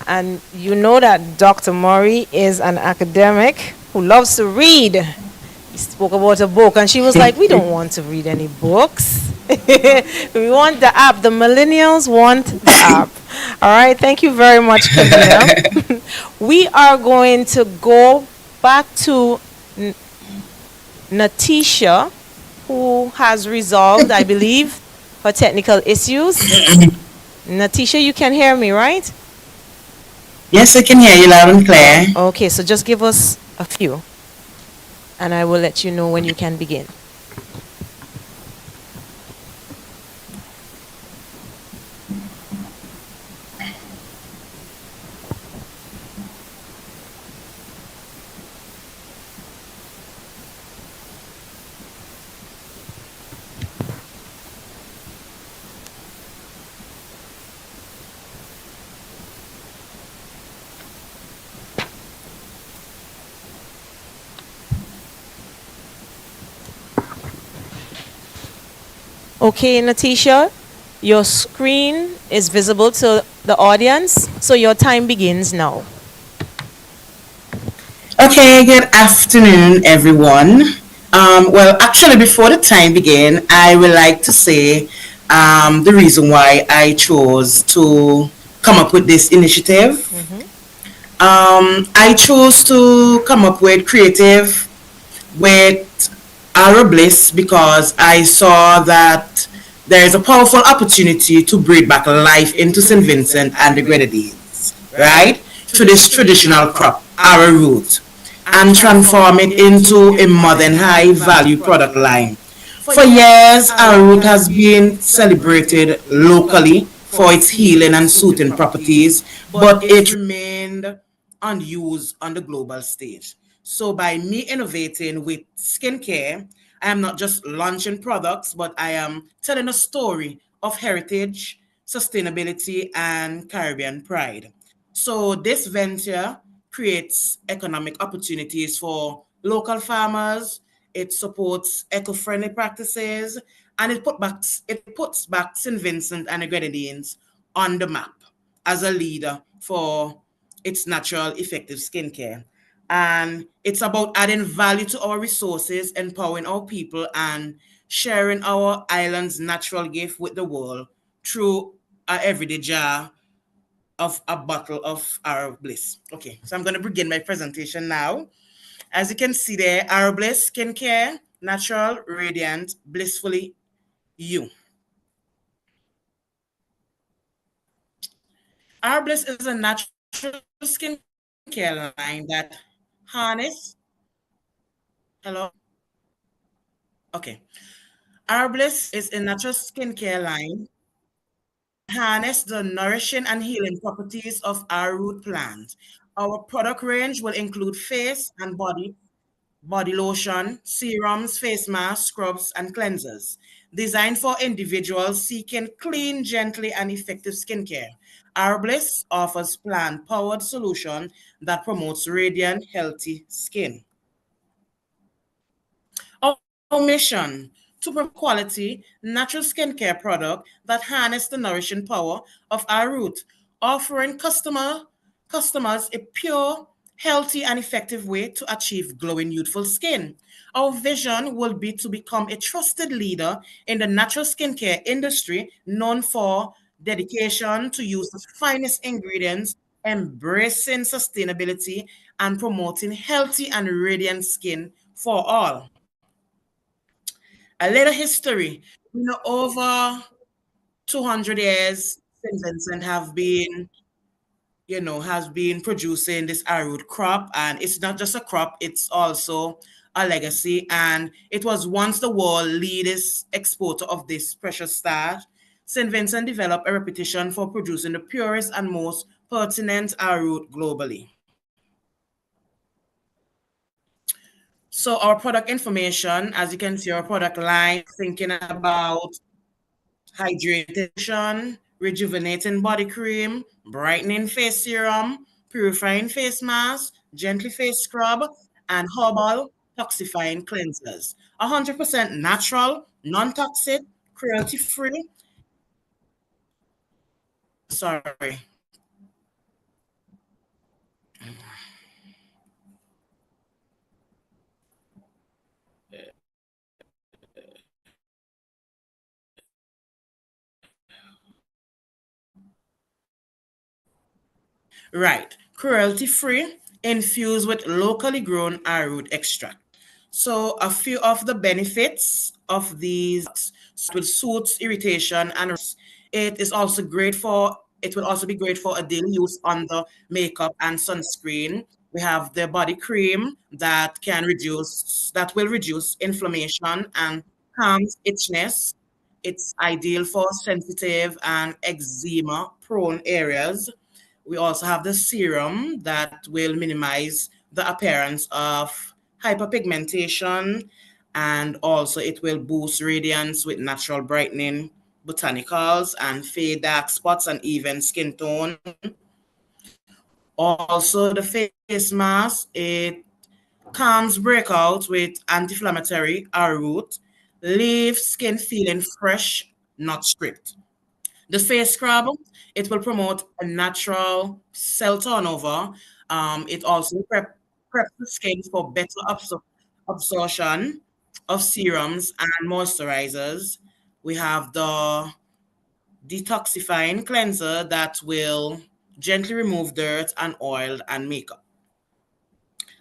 And you know that Dr. Murray is an academic who loves to read. He spoke about a book, and she was like, we don't want to read any books. We want the app. The millennials want the app. All right. Thank you very much, Kevina. We are going to go back to Natisha, who has resolved, I believe, her technical issues. Natisha, you can hear me, right? Yes, I can hear you loud and clear. Okay, so just give us a few, and I will let you know when you can begin. Okay, Natisha, your screen is visible to the audience, so your time begins now. Okay, good afternoon, everyone. Well, actually, before the time begin, I would like to say the reason why I chose to come up with this initiative. I chose to come up with creative with Ara Bliss because I saw that there is a powerful opportunity to breathe back life into St. Vincent and the Grenadines, right? To this traditional crop, Ara root, and transform it into a modern high value product line. For years, Ara root has been celebrated locally for its healing and soothing properties, but it remained unused on the global stage. So by me innovating with skincare, I am not just launching products, but I am telling a story of heritage, sustainability, and Caribbean pride. So this venture creates economic opportunities for local farmers. It supports eco-friendly practices, and it puts back St. Vincent and the Grenadines on the map as a leader for its natural, effective skincare. And it's about adding value to our resources, empowering our people, and sharing our island's natural gift with the world through our everyday jar of a bottle of our bliss. Okay, so I'm going to begin my presentation now. As you can see there, our bliss skincare, natural, radiant, blissfully you. Our bliss is a natural skincare line that harness. Hello. Okay. Our bliss is a natural skincare line harness the nourishing and healing properties of our root plant. Our product range will include face and body body lotion, serums, face masks, scrubs, and cleansers. Designed for individuals seeking clean, gently, and effective skincare. Our Bliss offers plant-powered solution that promotes radiant, healthy skin. Our mission to provide quality, natural skincare product that harness the nourishing power of our root, offering customers a pure, healthy, and effective way to achieve glowing, youthful skin. Our vision will be to become a trusted leader in the natural skincare industry, known for dedication to use the finest ingredients, embracing sustainability, and promoting healthy and radiant skin for all. A little history. Over 200 years, St. Vincent has been producing this arrowroot crop, and it's not just a crop, it's also a legacy. And it was once the world leadest exporter of this precious starch. St. Vincent developed a reputation for producing the purest and most pertinent arrowroot globally. So our product information, as you can see, our product line, thinking about hydration, rejuvenating body cream, brightening face serum, purifying face mask, gently face scrub, and herbal toxifying cleansers. 100% natural, non-toxic, cruelty-free. Sorry. Right. Cruelty-free, infused with locally grown arrowroot extract. So a few of the benefits of these will soothe irritation and it will also be great for a daily use on the makeup and sunscreen. We have the body cream that will reduce inflammation and calms itchiness. It's ideal for sensitive and eczema prone areas. We also have the serum that will minimize the appearance of hyperpigmentation, and also it will boost radiance with natural brightening botanicals and fade dark spots and even skin tone. Also, the face mask, it calms breakouts with anti-inflammatory arrowroot, leaves skin feeling fresh, not stripped. The face scrub, it will promote a natural cell turnover. It also preps the skin for better absorption of serums and moisturizers. We have the detoxifying cleanser that will gently remove dirt and oil and makeup,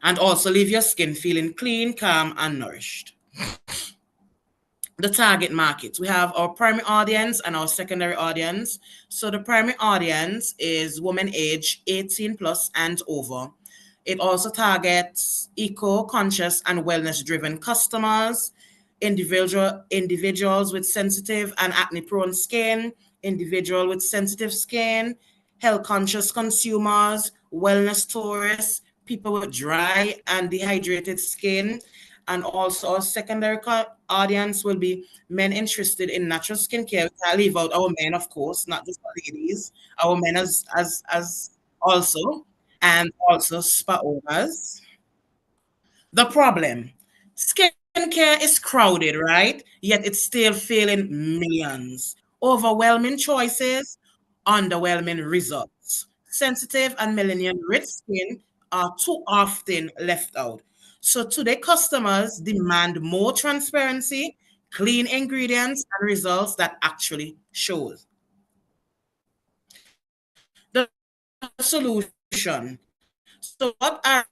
and also leave your skin feeling clean, calm, and nourished. The target market. We have our primary audience and our secondary audience. So the primary audience is women age 18 plus and over. It also targets eco-conscious and wellness-driven customers, individuals with sensitive and acne-prone skin, individual with sensitive skin, health-conscious consumers, wellness tourists, people with dry and dehydrated skin, and also our secondary audience will be men interested in natural skincare. I leave out our men, of course, not just our ladies, our men as also, and also spa owners. The problem, skincare is crowded, right? Yet it's still failing millions. Overwhelming choices, underwhelming results. Sensitive and melanin rich skin are too often left out. So today, customers demand more transparency, clean ingredients, and results that actually shows. The solution. So what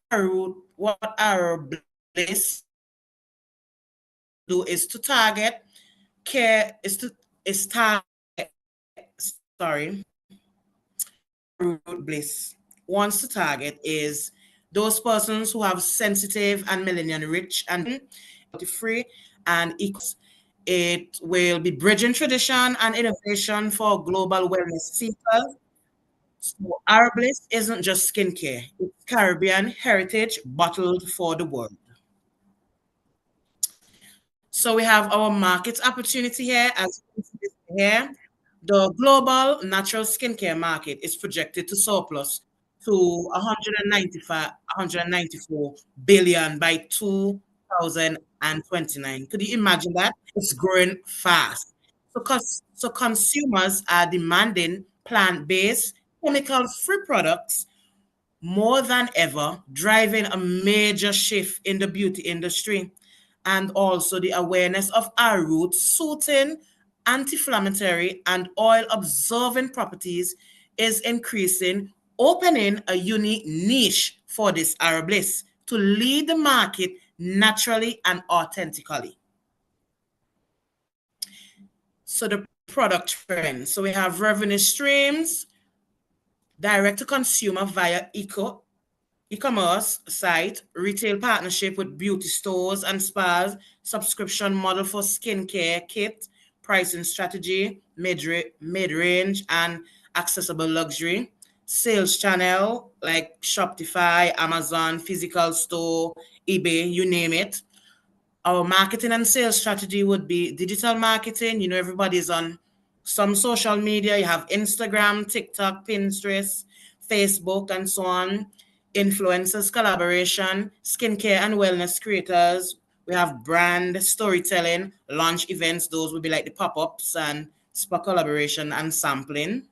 our bliss do is to target care is to is target sorry root bliss wants to target is those persons who have sensitive and melanin rich and free and equals. It will be bridging tradition and innovation for global wellness seekers. So our bliss isn't just skincare, it's Caribbean heritage bottled for the world. So we have our market opportunity here. As you can see this here, the global natural skincare market is projected to surplus to 195, 194 billion by 2029. Could you imagine that? It's growing fast. So consumers are demanding plant-based, chemical-free products more than ever, driving a major shift in the beauty industry. And also the awareness of our roots, soothing, anti-inflammatory, and oil-absorbing properties is increasing, opening a unique niche for this Arablis to lead the market naturally and authentically. So the product trends. So we have revenue streams, direct to consumer via e-commerce site, retail partnership with beauty stores and spas, subscription model for skincare kit, pricing strategy, mid-range and accessible luxury, sales channel like Shopify, Amazon, physical store, eBay, you name it. Our marketing and sales strategy would be digital marketing. You know, everybody's on some social media. You have Instagram, TikTok, Pinterest, Facebook, and so on. Influencers, collaboration, skincare and wellness creators. We have brand storytelling, launch events. Those would be like the pop ups and spa collaboration and sampling.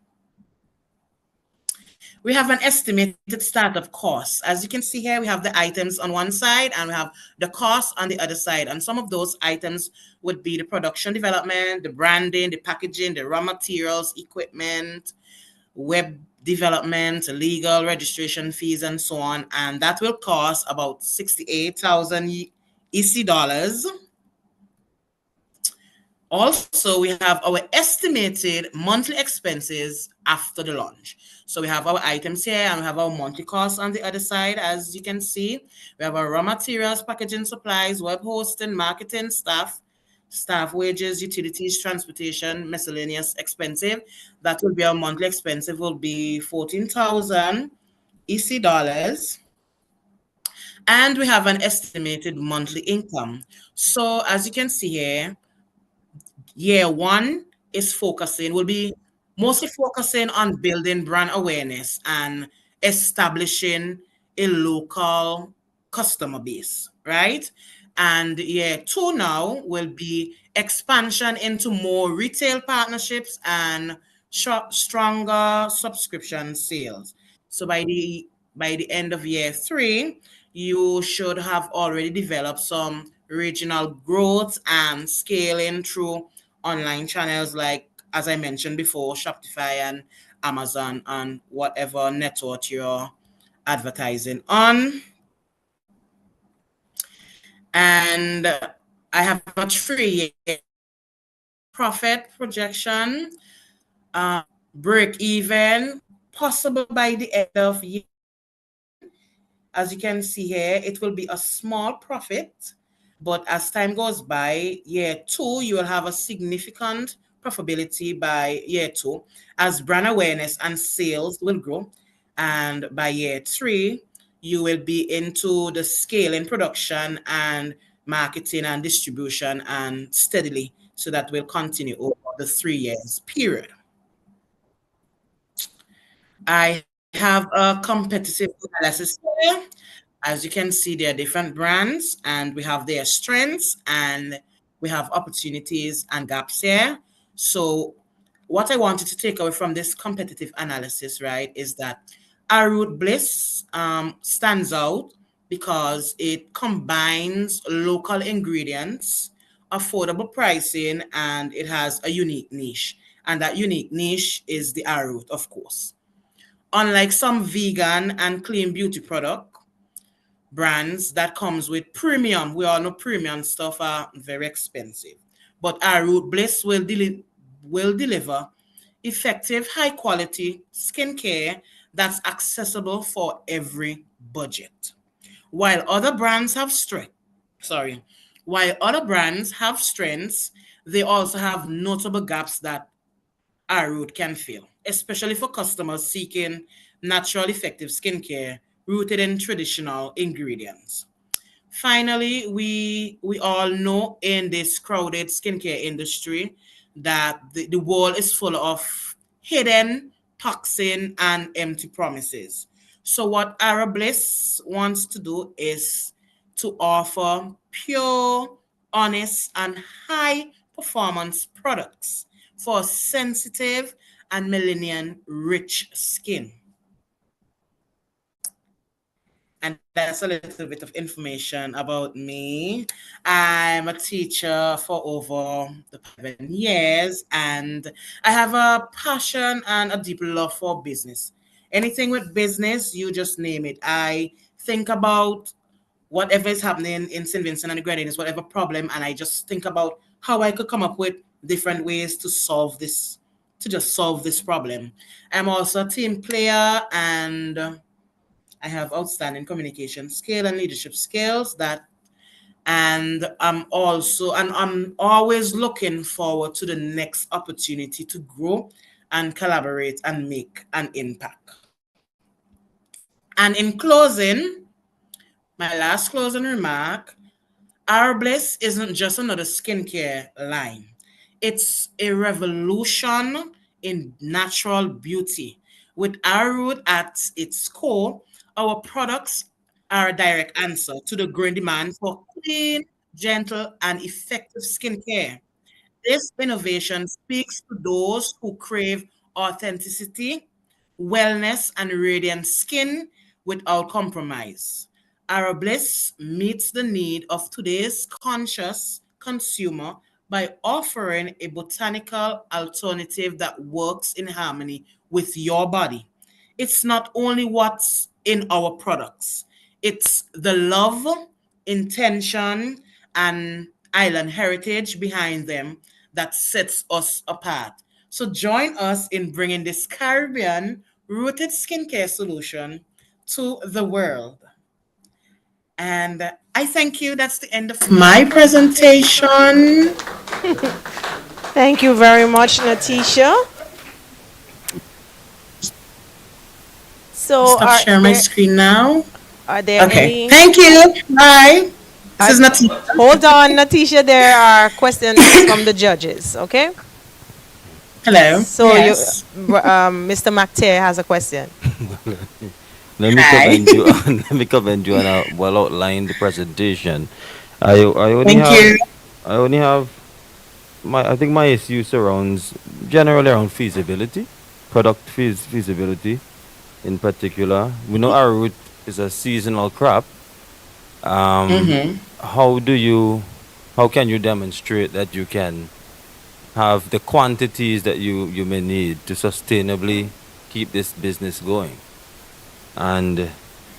We have an estimated startup cost. As you can see here, we have the items on one side and we have the cost on the other side. And some of those items would be the production development, the branding, the packaging, the raw materials, equipment, web development, legal registration fees, and so on. And that will cost about 68,000 EC dollars. Also, we have our estimated monthly expenses after the launch. So we have our items here and we have our monthly costs on the other side. As you can see, we have our raw materials, packaging supplies, web hosting, marketing, staff wages, utilities, transportation, miscellaneous expensive. That will be our monthly expensive will be 14,000 EC dollars. And we have an estimated monthly income. So as you can see here, year one is focusing, will be mostly focusing on building brand awareness and establishing a local customer base, right? And year two now will be expansion into more retail partnerships and stronger subscription sales. So by the end of year three, you should have already developed some regional growth and scaling through online channels like, as I mentioned before, Shopify and Amazon and whatever network you're advertising on. And I have a 3-year profit projection, break even, possible by the end of year. As you can see here, it will be a small profit, but as time goes by, year two, you will have a significant profitability by year two as brand awareness and sales will grow. And by year three, you will be into the scaling production and marketing and distribution and steadily. So that will continue over the 3 years period. I have a competitive analysis here. As you can see, there are different brands and we have their strengths and we have opportunities and gaps here. So what I wanted to take away from this competitive analysis, right, is that our Root Bliss stands out because it combines local ingredients, affordable pricing, and it has a unique niche. And that unique niche is the arrowroot, of course. Unlike some vegan and clean beauty product brands that comes with premium, we all know premium stuff are very expensive. But our Root Bliss will deliver effective, high quality skincare that's accessible for every budget. While other brands have strength, sorry, while other brands have strengths, they also have notable gaps that our root can fill, especially for customers seeking natural, effective skincare rooted in traditional ingredients. Finally, we all know in this crowded skincare industry that the world is full of hidden toxin and empty promises. So what Arabliss wants to do is to offer pure, honest, and high performance products for sensitive and melanin rich skin. And that's a little bit of information about me. I'm a teacher for over the 7 years, and I have a passion and a deep love for business. Anything with business, you just name it. I think about whatever is happening in St. Vincent and the Grenadines, whatever problem, and I just think about how I could come up with different ways to solve this, to just solve this problem. I'm also a team player, and I have outstanding communication skill and leadership skills that and I'm always looking forward to the next opportunity to grow and collaborate and make an impact. And in closing, my last closing remark, our Bliss isn't just another skincare line. It's a revolution in natural beauty. With our root at its core, our products are a direct answer to the growing demand for clean, gentle, and effective skincare. This innovation speaks to those who crave authenticity, wellness, and radiant skin without compromise. Our Bliss meets the need of today's conscious consumer by offering a botanical alternative that works in harmony with your body. It's not only what's in our products, it's the love, intention, and island heritage behind them that sets us apart. So join us in bringing this Caribbean rooted skincare solution to the world. And I thank you. That's the end of my presentation. Thank you very much, Natisha. So, Stop sharing my screen now. are there Okay. any? Thank you. Bye. This is Natia. Hold on, Natisha. There are questions from the judges. Okay. Hello. So Yes. Mr. McTeer has a question. Let me Hi. commend you on let me commend you on a well outlined presentation. I only Thank have you. I only have my I think my issue surrounds generally around feasibility, product feasibility in particular. We know our root is a seasonal crop. Um, Mm-hmm. how do you how can you demonstrate that you can have the quantities that you may need to sustainably keep this business going? And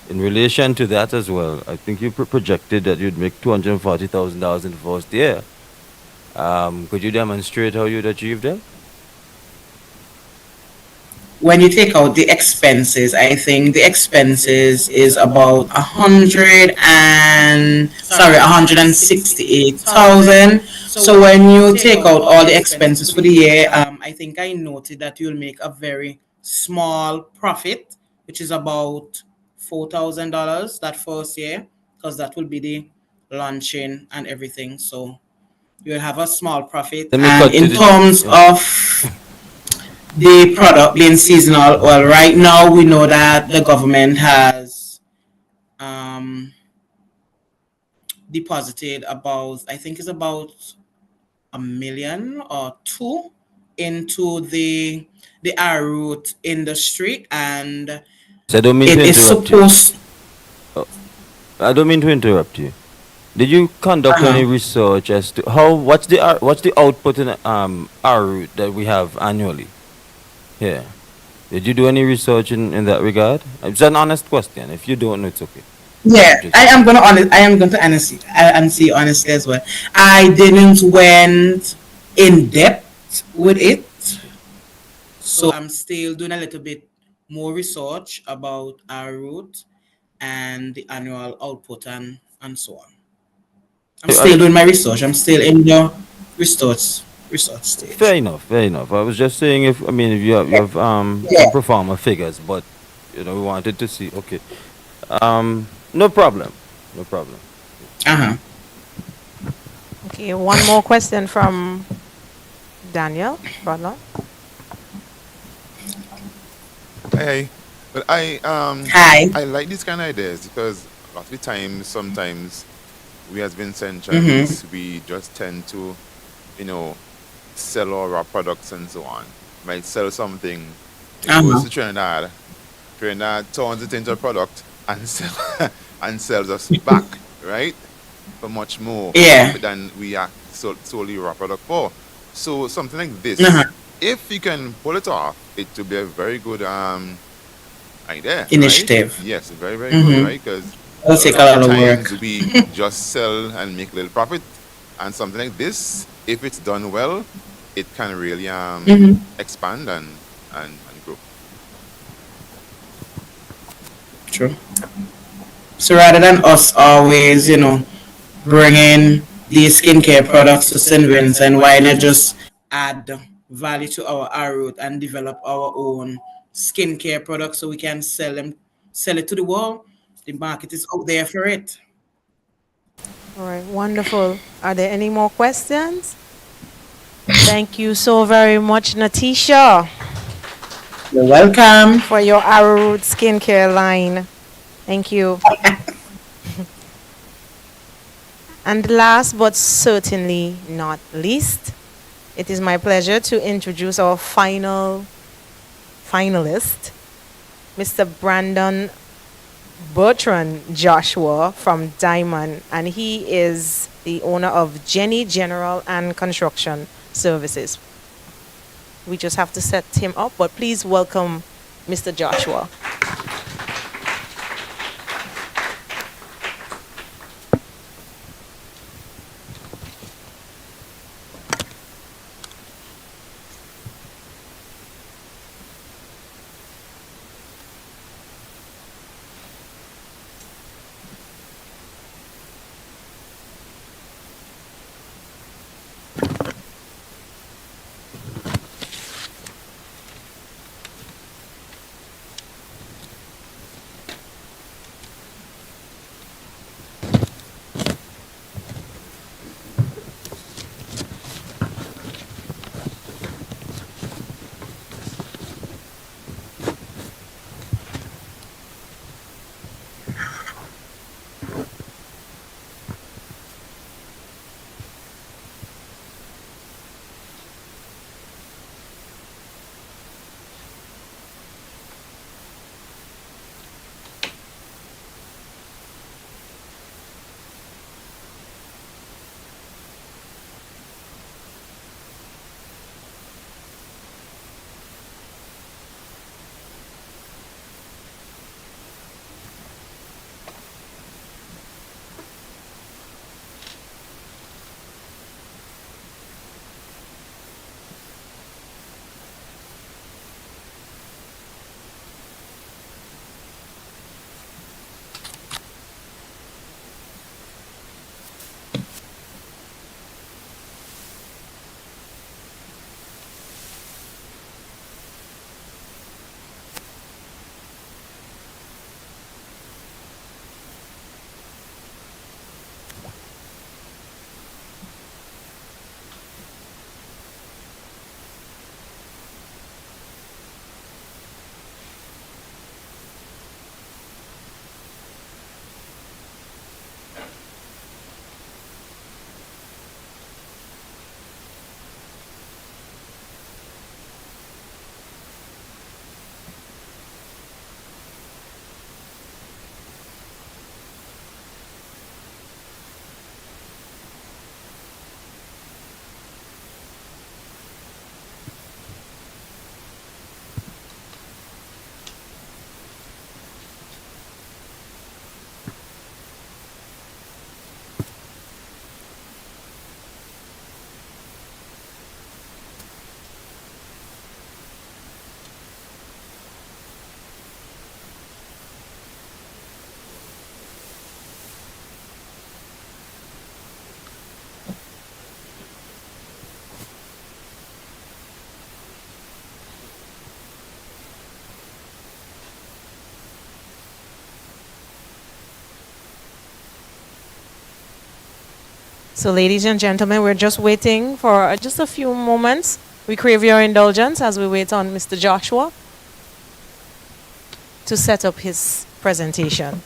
in relation to that as well, I think you projected that you'd make $240,000 in the first year. Could you demonstrate how you'd achieve that? When you take out the expenses, I think the expenses is about 168,000. So when you take out all the expenses for the year, I think I noted that you'll make a very small profit, which is about $4,000 that first year, because that will be the launching and everything. So you'll have a small profit. Let me And cut to in the terms yeah. of the product being seasonal, well, right now we know that the government has um, deposited about, I think it's about a million or two into the arrowroot industry, and So I don't mean to it is interrupt you. supposed. Uh, I don't mean to interrupt you. Did you conduct Uh-huh. any research as to what's the output in our route that we have annually here? Did you do any research in that regard? It's an honest question. If you don't know, it's okay. Yeah, Just I am going to answer you honestly as well. I didn't went in depth with it, so I'm still doing a little bit more research about our route and the annual output and so on. I'm I, still doing my research. I'm still in the research fair stage. enough, fair enough. I was just saying if I mean if you have Yeah. some performer figures, but we wanted to see. Okay, no problem, no problem. Uh-huh. Okay, one more question from Daniel Butler. Hey, but Hi. I like these kind of ideas because a lot of the time, sometimes we as Mm-hmm. Vincentians, we just tend to, you know, sell all our products and so on. Might sell something, it goes Uh-huh. to Trinidad. Trinidad turns it into a product and and sells us back, right? For much more Yeah. profit than we are solely our product for. So something like Uh-huh. this, if you can pull it off, it will be a very good idea, right? Initiative. Yes, very, very good, Mm-hmm. right? Because It'll a take a lot of the lot of work. times we just sell and make a little profit, and something like this, if it's done well, it can really Mm-hmm. expand and grow. True. So rather than us always, bringing these skincare products to St. Vincent, why not just add value to our route and develop our own skincare products so we can sell it to the world? The market is out there for it. All right, wonderful. Are there any more questions? Thank you so very much, Natisha, You're welcome. for your Arrowroot skincare line. Thank you. And last but certainly not least, it is my pleasure to introduce our final finalist, Mr. Brandon Bertrand Joshua from Diamond, and he is the owner of Jenny General and Construction Services. We just have to set him up, but please welcome Mr. Joshua. So, ladies and gentlemen, we're just waiting for just a few moments. We crave your indulgence as we wait on Mr. Joshua to set up his presentation.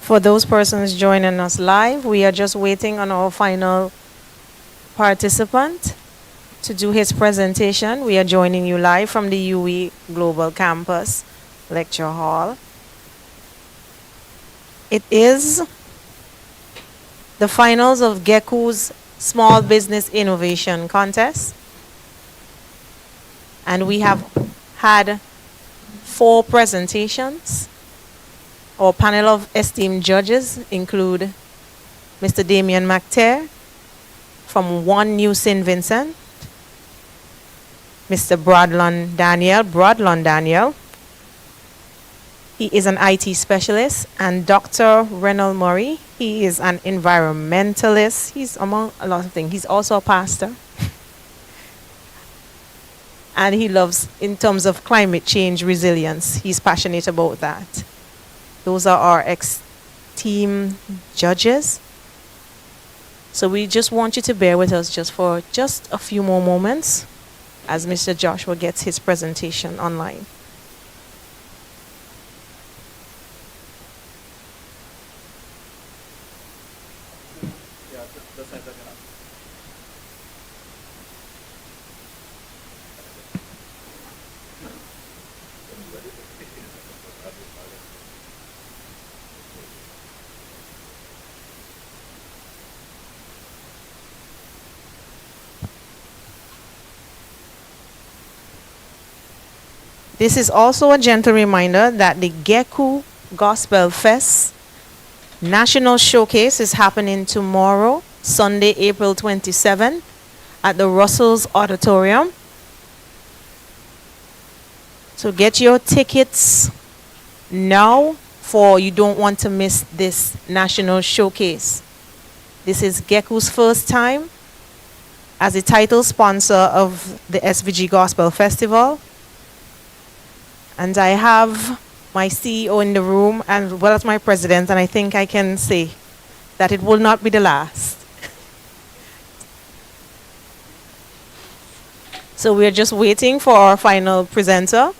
For those persons joining us live, we are just waiting on our final participant to do his presentation. We are joining you live from the UE Global Campus Lecture Hall. It is the finals of Geccu's Small Business Innovation Contest. And we have had 4 presentations. Our panel of esteemed judges include Mr. Damien McTeer from One New St. Vincent, Mr. Brodlon Daniel. He is an IT specialist, and Dr. Renald Murray. He is an environmentalist. He's among a lot of things. He's also a pastor. And he loves, in terms of climate change resilience, he's passionate about that. Those are our ex-team judges. So we just want you to bear with us just for just a few more moments as Mr. Joshua gets his presentation online. This is also a gentle reminder that the Geccu Gospel Fest National Showcase is happening tomorrow, Sunday, April 27, at the Russell's Auditorium. So get your tickets now, for you don't want to miss this national showcase. This is Geccu's first time as the title sponsor of the SVG Gospel Festival. And I have my CEO in the room and well as my president, and I think I can say that it will not be the last. So we're just waiting for our final presenter.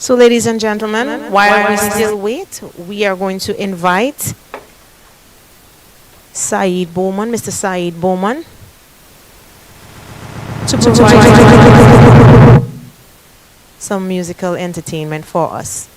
So ladies and gentlemen, while we still wait, we are going to invite Saeed Bowman, Mr. Saeed Bowman, to provide some musical entertainment for us.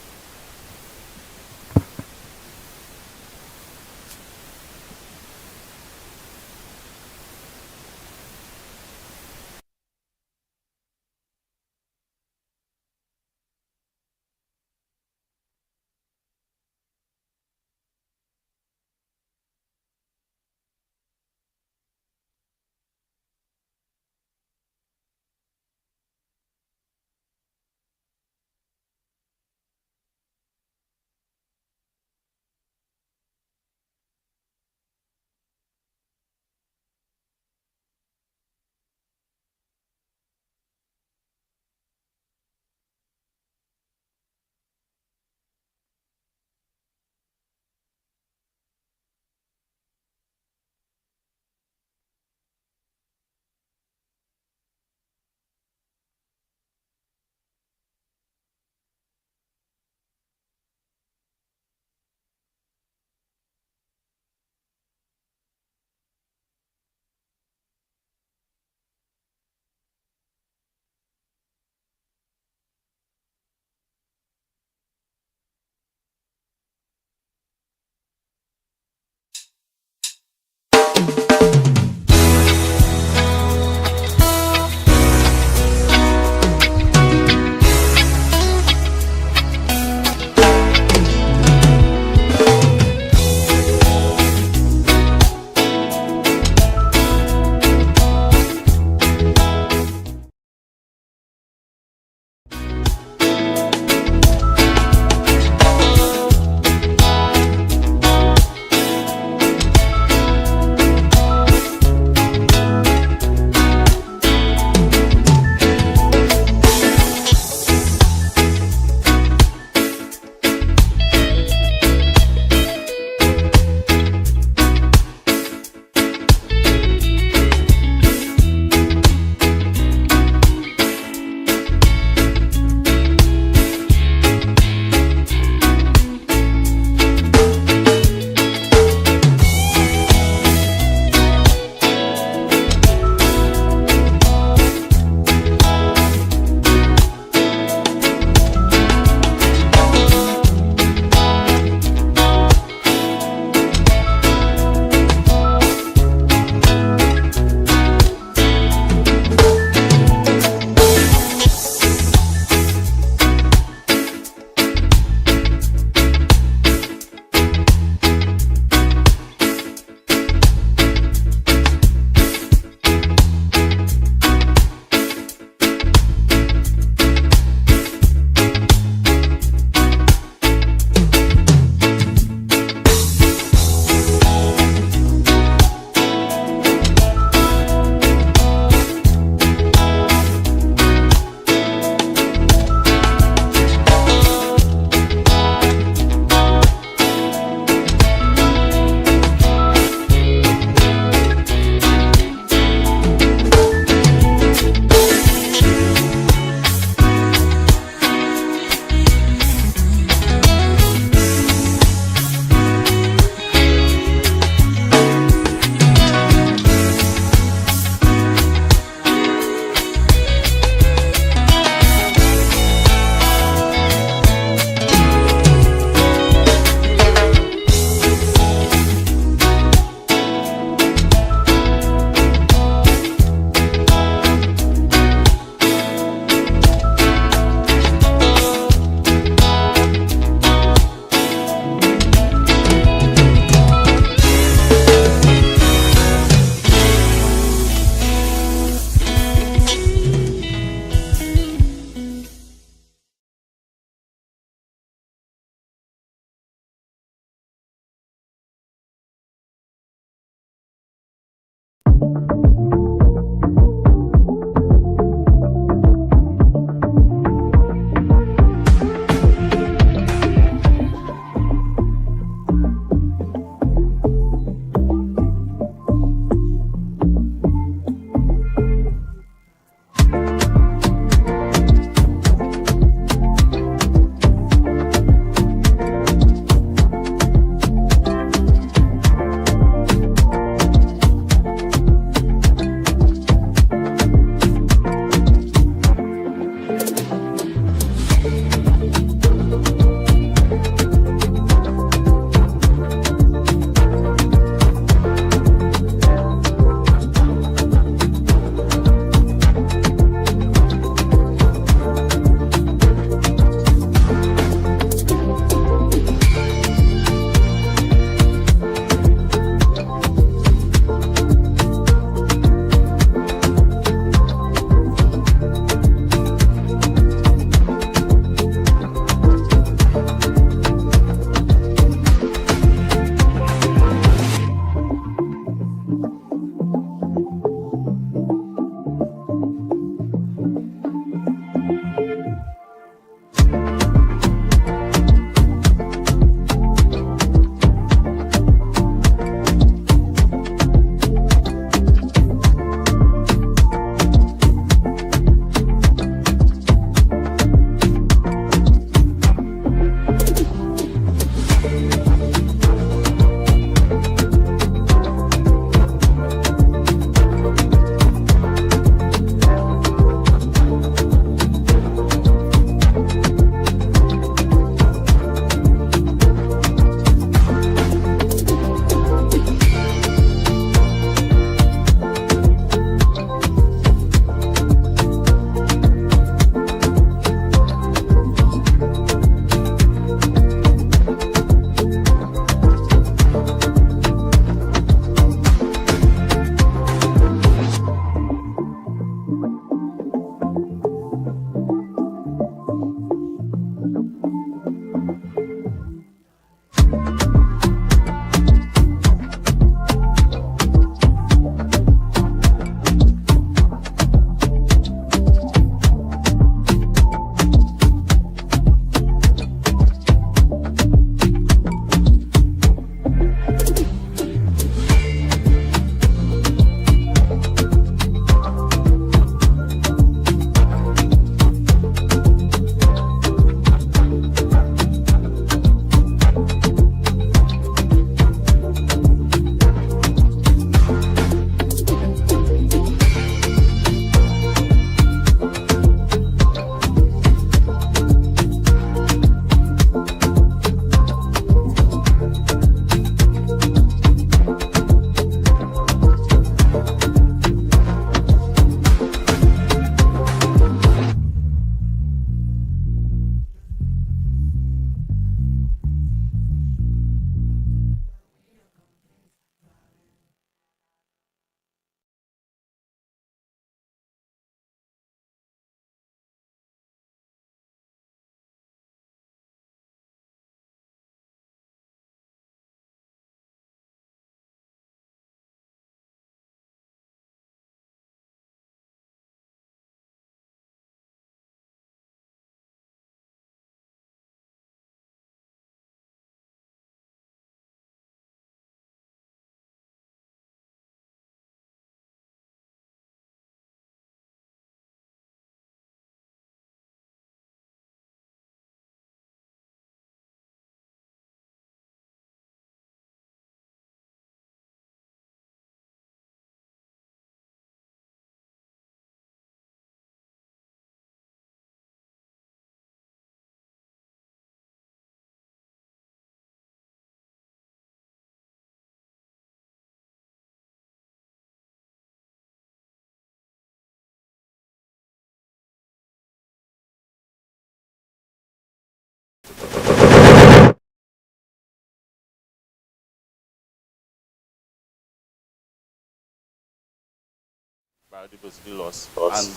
biodiversity loss and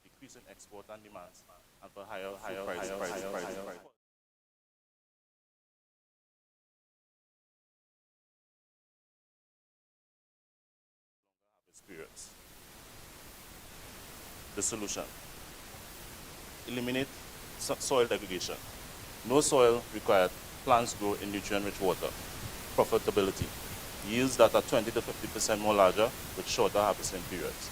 decrease in export and demands and for higher prices. Experience. The solution: eliminate soil degradation. No soil required. Plants grow in nutrient-rich water. Profitability: yields that are 20 to 50% more larger with shorter harvesting periods.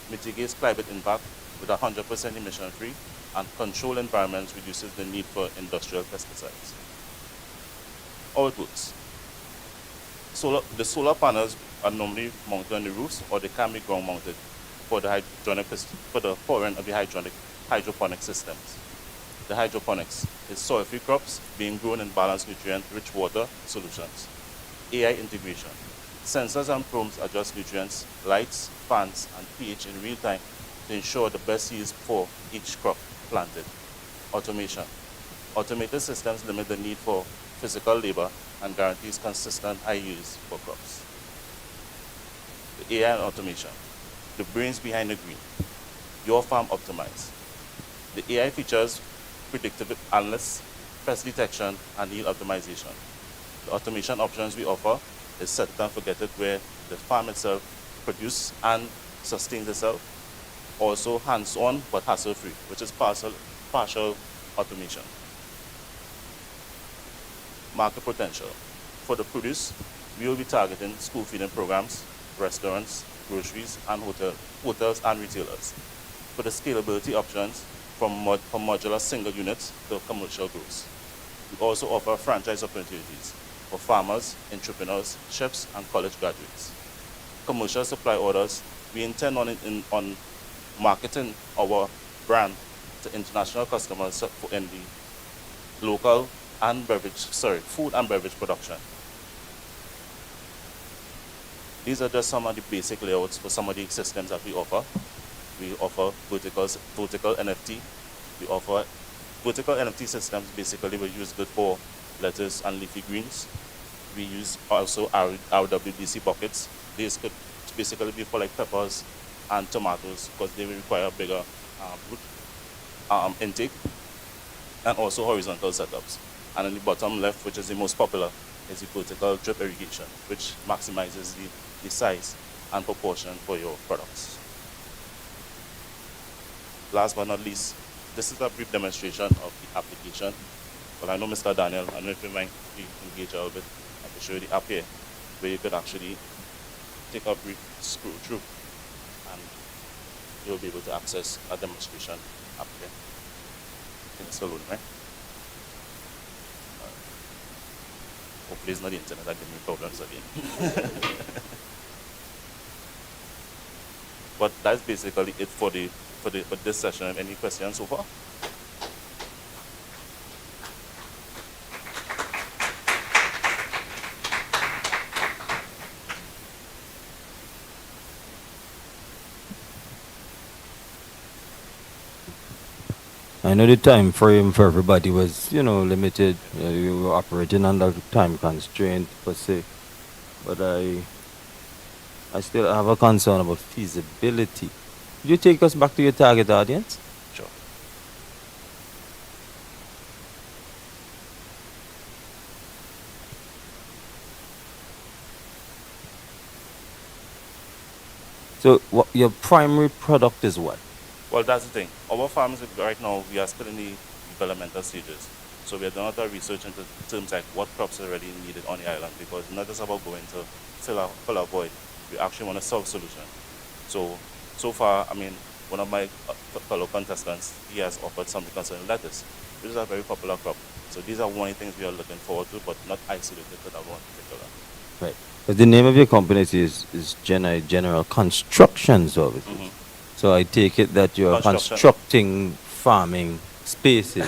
Mitigates climate impact with 100% emission-free, and control environments reduces the need for industrial pesticides. How it works: the solar panels are normally mounted on the roofs, or they can be ground mounted for the pouring of the hydroponic systems. The hydroponics is soil-free crops being grown in balanced nutrient-rich water solutions. AI integration: sensors and probes adjust nutrients, lights, fans, and pH in real time to ensure the best yields for each crop planted. Automation: automated systems limit the need for physical labor and guarantees consistent high yields for crops. The AI and automation: the brains behind the green. Your farm optimized. The AI features predictive analysis, pest detection, and yield optimization. The automation options we offer is set it and forget it, where the farm itself produces and sustains itself. Also hands-on but hassle-free, which is partial automation. Market potential: for the produce, we will be targeting school feeding programs, restaurants, groceries, and hotels and retailers. For the scalability options, from modular single units to commercial growth. We also offer franchise opportunities for farmers, entrepreneurs, chefs, and college graduates. Commercial supply orders: we intend on marketing our brand to international customers in the local and food and beverage production. These are just some of the basic layouts for some of the systems that we offer. We offer vertical NFT. We offer vertical NFT systems. Basically, we use good for lettuce and leafy greens. We use also RWDC buckets. These could basically be for like peppers and tomatoes, because they will require bigger root intake, and also horizontal setups. And in the bottom left, which is the most popular, is the vertical drip irrigation, which maximizes the size and proportion for your products. Last but not least, this is a brief demonstration of the application. Well, I know Mr. Daniel, I don't know if you might be engaged a little bit. I can show you the app here, where you could actually take a brief scroll through, and you'll be able to access a demonstration app here. It's alone, right? Hopefully it's not the internet that gives me problems again. But that's basically it for this session. Any questions so far? I know the time frame for everybody was, limited. You were operating under time constraint per se. But I still have a concern about feasibility. Could you take us back to your target audience? Sure. So your primary product is what? Well, that's the thing. Our farms right now, we are still in the developmental stages. So we are doing a lot of research into terms like what crops are really needed on the island, because it's not just about going to fill a void. We actually want to solve solution. So far, I mean, one of my fellow contestants, he has offered something concerning lettuce, which is a very popular crop. So these are one of the things we are looking forward to, but not isolated to that one particular. Right. But the name of your company is General Construction Services. Mm-hmm. So I take it that you're constructing farming spaces.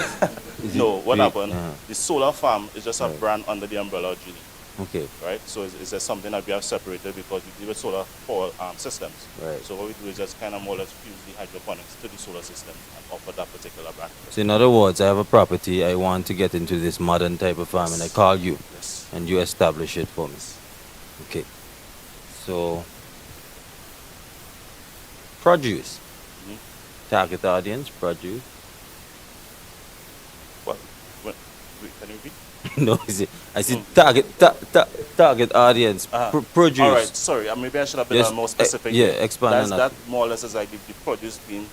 No, what happened? The solar farm is just a brand under the umbrella of Genie. Okay. right? So it's just something that we have separated because we deal with solar power systems. Right. So what we do is just kind of more or less fuse the hydroponics to the solar system and offer that particular brand. So in other words, I have a property, I want to get into this modern type of farming. I call you, Yes. and you establish it for me. Okay. So, produce. Mhm. Target audience, produce. What? Wait, can you repeat? No, I see target audience, produce. All right, sorry. Maybe I should have been Yes, more specific. yeah, here. expand on that. That more or less is like the produce being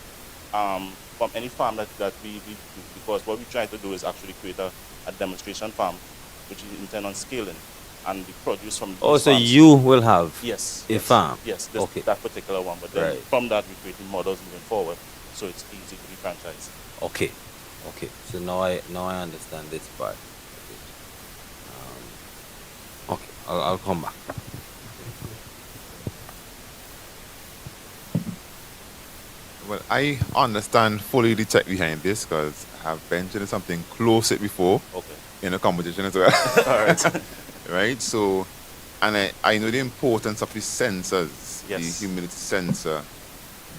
from any farm that we do, because what we're trying to do is actually create a demonstration farm, which is intend on scaling, and the produce from Oh, these so farms. you will have Yes, a yes, farm. Yes, Okay. that particular one. But then Right. from that, we're creating models moving forward, so it's easy to be franchised. Okay. Okay. So now I understand this part. Okay. I'll come back. Well, I understand fully the tech behind this because I have ventured in something close it before. Okay. In a competition as well. All right. Right. So, and I know the importance of the sensors, Yes. the humidity sensor,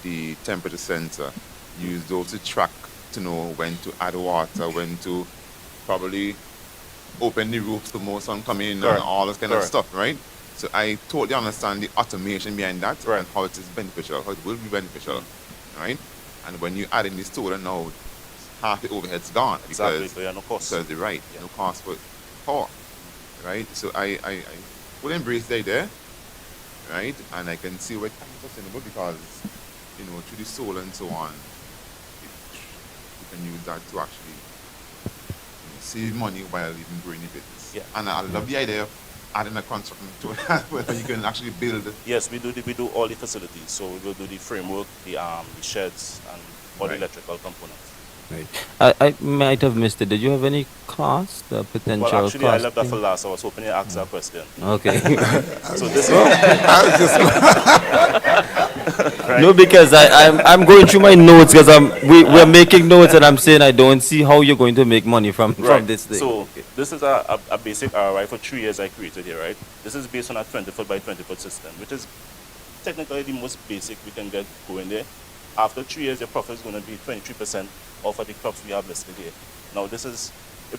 the temperature sensor. Use those to track to know when to add water, when to probably open the roof to more sun come in Correct. and all this kind of Correct. stuff, right? So I totally understand the automation behind that Right. and how it is beneficial, how it will be beneficial, right? And when you add in the solar now, half the overhead's gone Exactly. because So yeah, no cost. because the right, no cost for power, right? So I will embrace the idea, right? And I can see where it can be sustainable because through the solar and so on, you can use that to actually save money while even growing the business. Yeah. And I love the idea of adding a construction to it where you can actually build it. Yes, we do all the facilities. So we will do the framework, the sheds, and all the Right. electrical components. Right. I might have missed it. Did you have any cost, potential Well, actually, I left that for costing? last. I was hoping you asked that question. Okay. So this is No, because I'm going through my notes because we're making notes and I'm saying I don't see how you're going to make money from this thing. So this is a basic ROI for 3 years I created here, right? This is based on a 20-foot by 20-foot system, which is technically the most basic we can get going there. After 3 years, your profit is going to be 23% off of the crops we have listed here. Now, this is,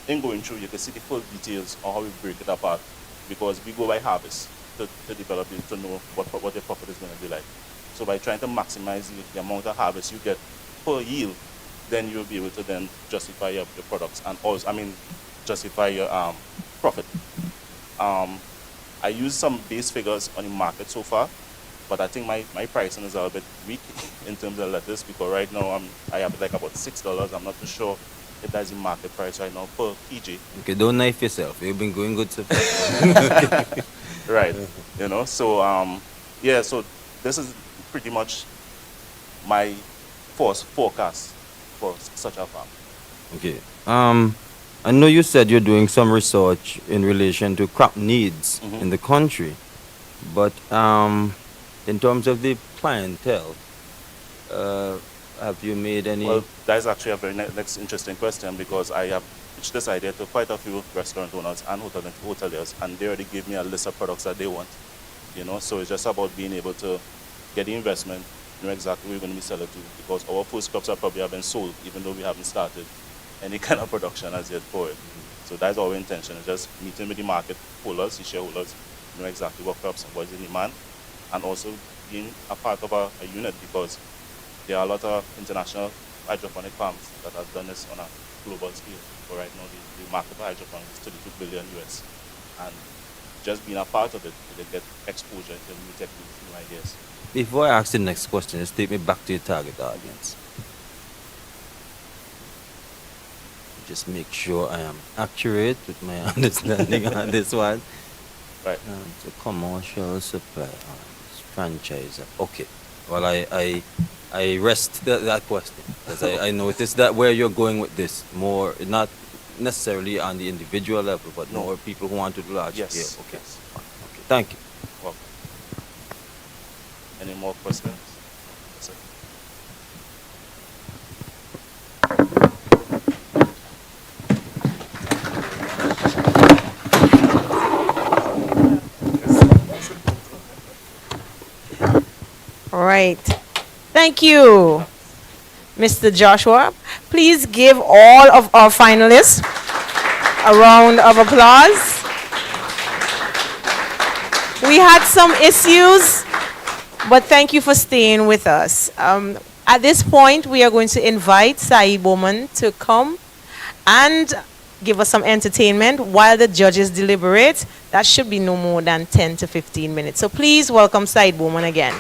in going through, you can see the full details on how we break it apart because we go by harvest to develop it, to know what your profit is going to be like. So by trying to maximize the amount of harvest you get per yield, then you'll be able to then justify your products and also, justify your profit. I use some base figures on the market so far, but I think my pricing is a little bit weak in terms of lettuce because right now I have like about $6. I'm not too sure if that's the market price right now per kg. Okay, don't knife yourself. You've been going good so far. Right. So so this is pretty much my forecast for such a farm. Okay. I know you said you're doing some research in relation to crop needs in the country, but in terms of the clientele, have you made any? Well, that is actually a very next interesting question because I have pitched this idea to quite a few restaurant owners and hoteliers, and they already gave me a list of products that they want. So it's just about being able to get the investment, know exactly where you're going to be selling to, because our first crops are probably have been sold, even though we haven't started any kind of production as yet for it. So that's our intention, is just meeting with the market holders, the shareholders, know exactly what crops and what is in demand, and also being a part of a unit because there are a lot of international hydroponic farms that have done this on a global scale. But right now, the market for hydroponics is 32 billion US. And just being a part of it, they get exposure to new techniques, new ideas. Before I ask the next question, just take me back to your target audience. Just make sure I am accurate with my understanding on this one. Right. So commercial supply, franchise. Okay. Well, I rest that question because I noticed that where you're going with this more, not necessarily on the individual level, but more people who want to do large Yes. scale. Okay. Yes. Okay. Thank you. Welcome. Any more questions? That's it. right. Thank you, Mr. Joshua. Please give all of our finalists a round of applause. We had some issues, but thank you for staying with us. At this point, we are going to invite Saeed Bowman to come and give us some entertainment while the judges deliberate. That should be no more than 10 to 15 minutes. So please welcome Saeed Bowman again.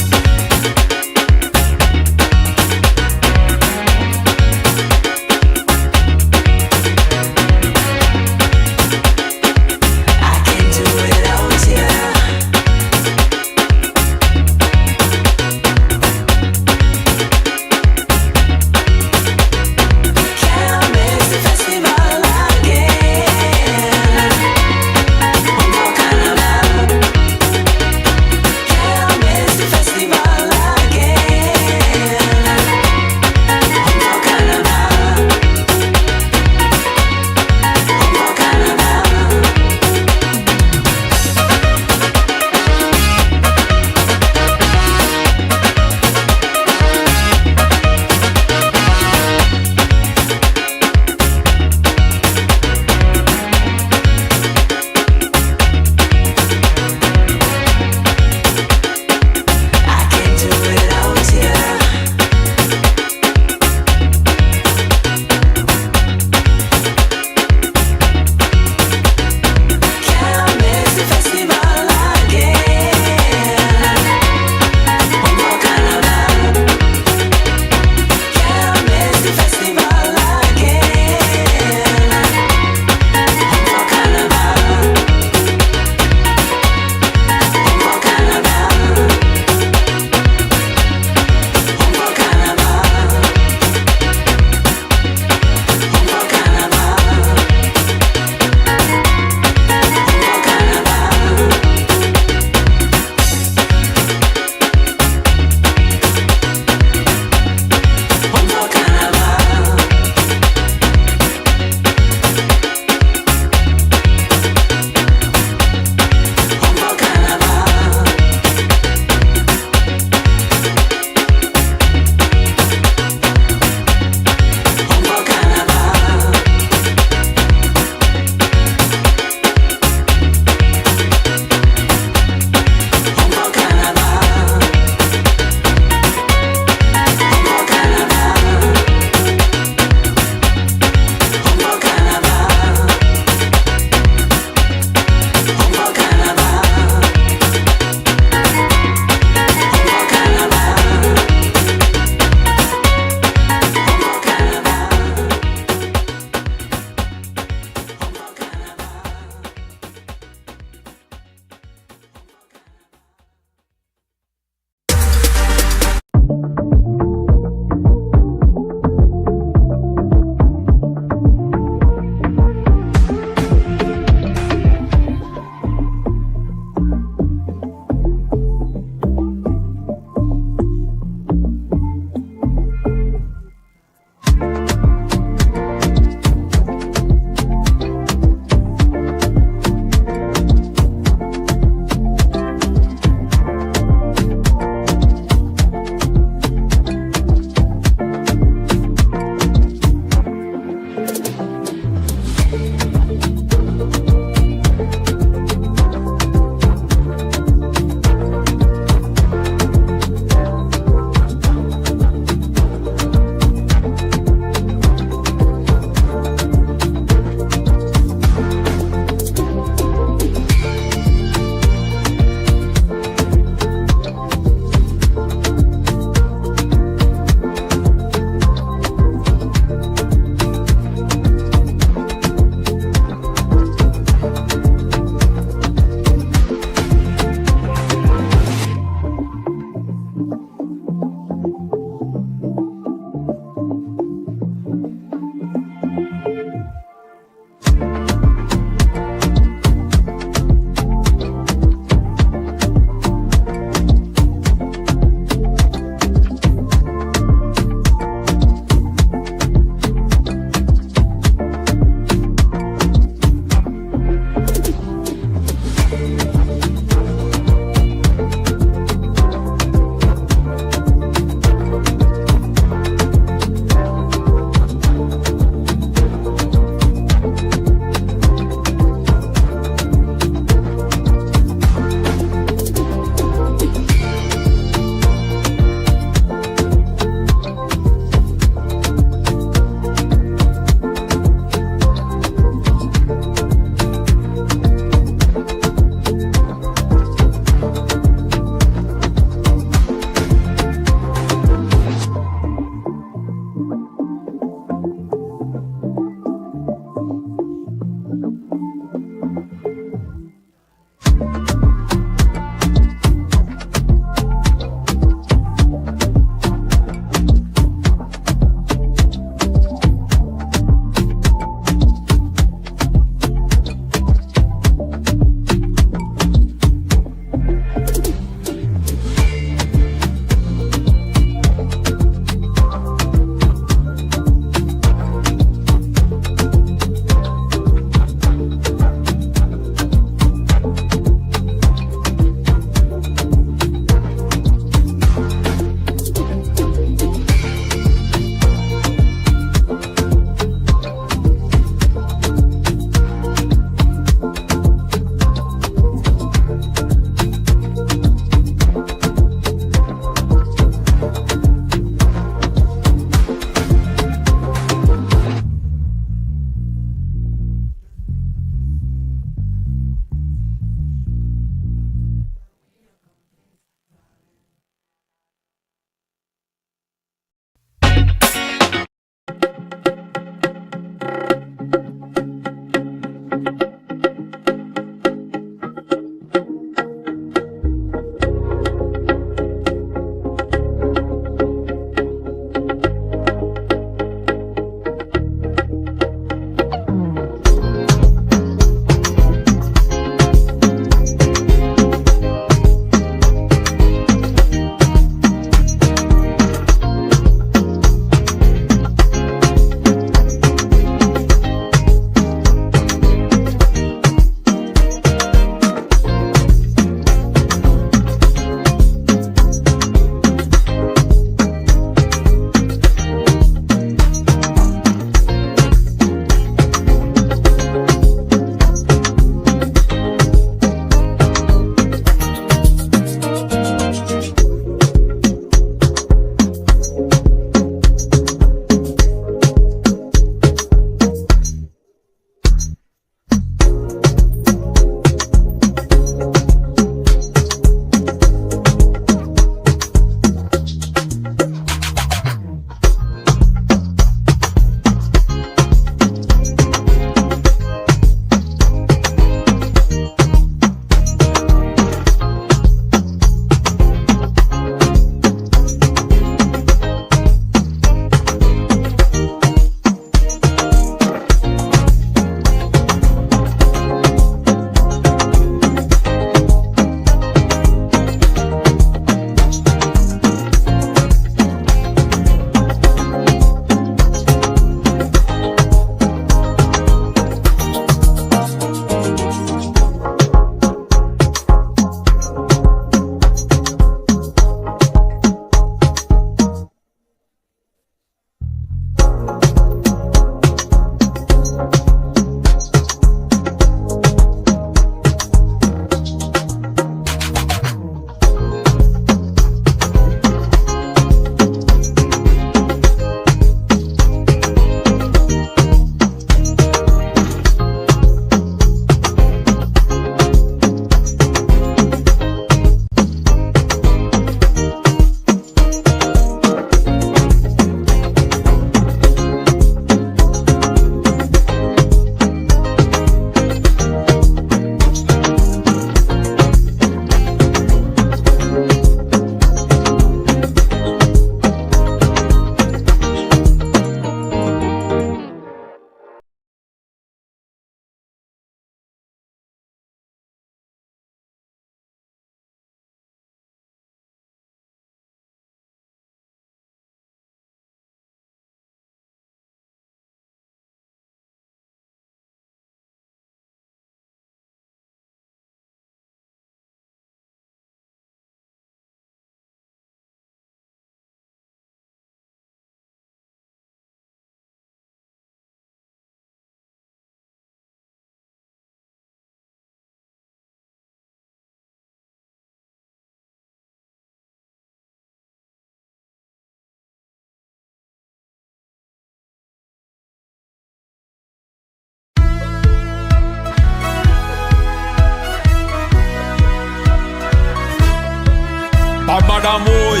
Kamoy.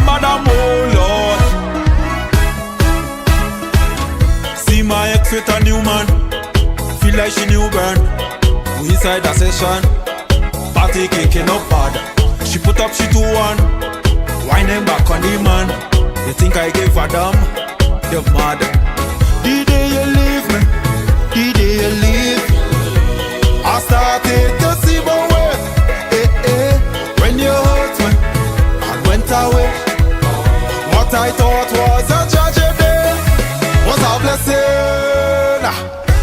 Madam, oh Lord. See my ex with a new man. Feel like she new burn. We inside a session. Party kicking up bad. She put up, she 2-1. Winding back on the man. You think I gave a damn? You're mad. The day you leave me, the day you leave, I started to see my way. When you hurt me and went away, what I thought was a tragedy was a blessing.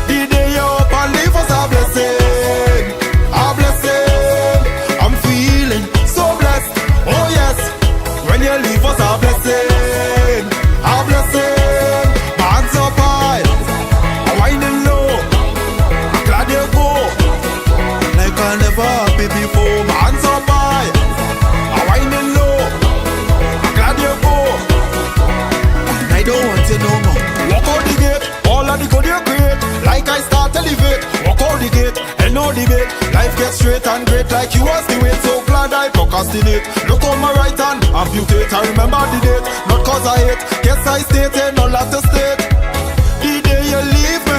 The day you up and leave was a blessing. A blessing. I'm feeling so blessed. Oh yes, when you leave was a blessing. A blessing. My hands up high, I'm winding low. I'm glad you go. Like I never happy before. My hands up high, I'm winding low. I'm glad you go. I don't want to no more. Walk out the gate, all of the good you create. Like I start to elevate. Walk out the gate, and no debate. Life gets straight and great like you was the way. So glad I procrastinate. Look on my right hand, amputate. I remember the date, not cause I hate. Guess I stated, no lot to state. The day you leave me,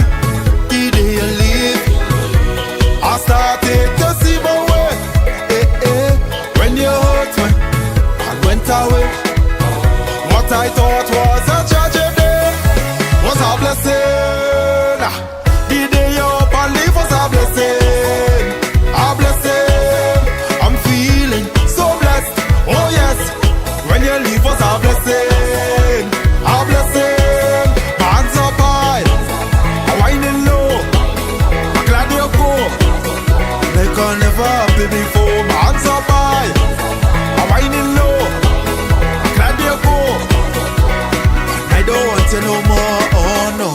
the day you leave, I started to see my way. When you hurt me and went away, what I thought was a tragedy was a blessing. The day you up and leave was a blessing. A blessing. I'm feeling so blessed. Oh yes, when you leave was a blessing. A blessing. My hands up high, I'm winding low. I'm glad you go. Like I never happy before. My hands up high, I'm winding low. I'm glad you go. I don't want you no more, oh no.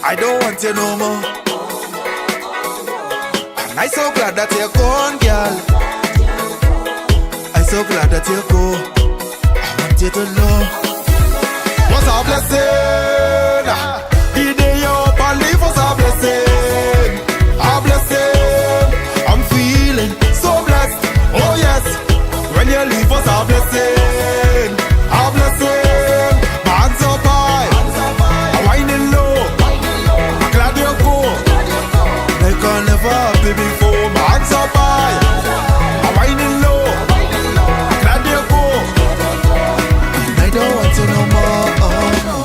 I don't want you no more. And I'm so glad that you're gone, girl. I'm so glad that you go. I want you to know what's a blessing. The day you up and leave was a blessing. A blessing. I'm feeling so blessed. Oh yes, when you leave was a blessing. A blessing. My hands up high, I'm winding low. I'm glad you go. Like I never happy before. My hands up high, I'm winding low. I'm glad you go. I don't want to no more. Oh no.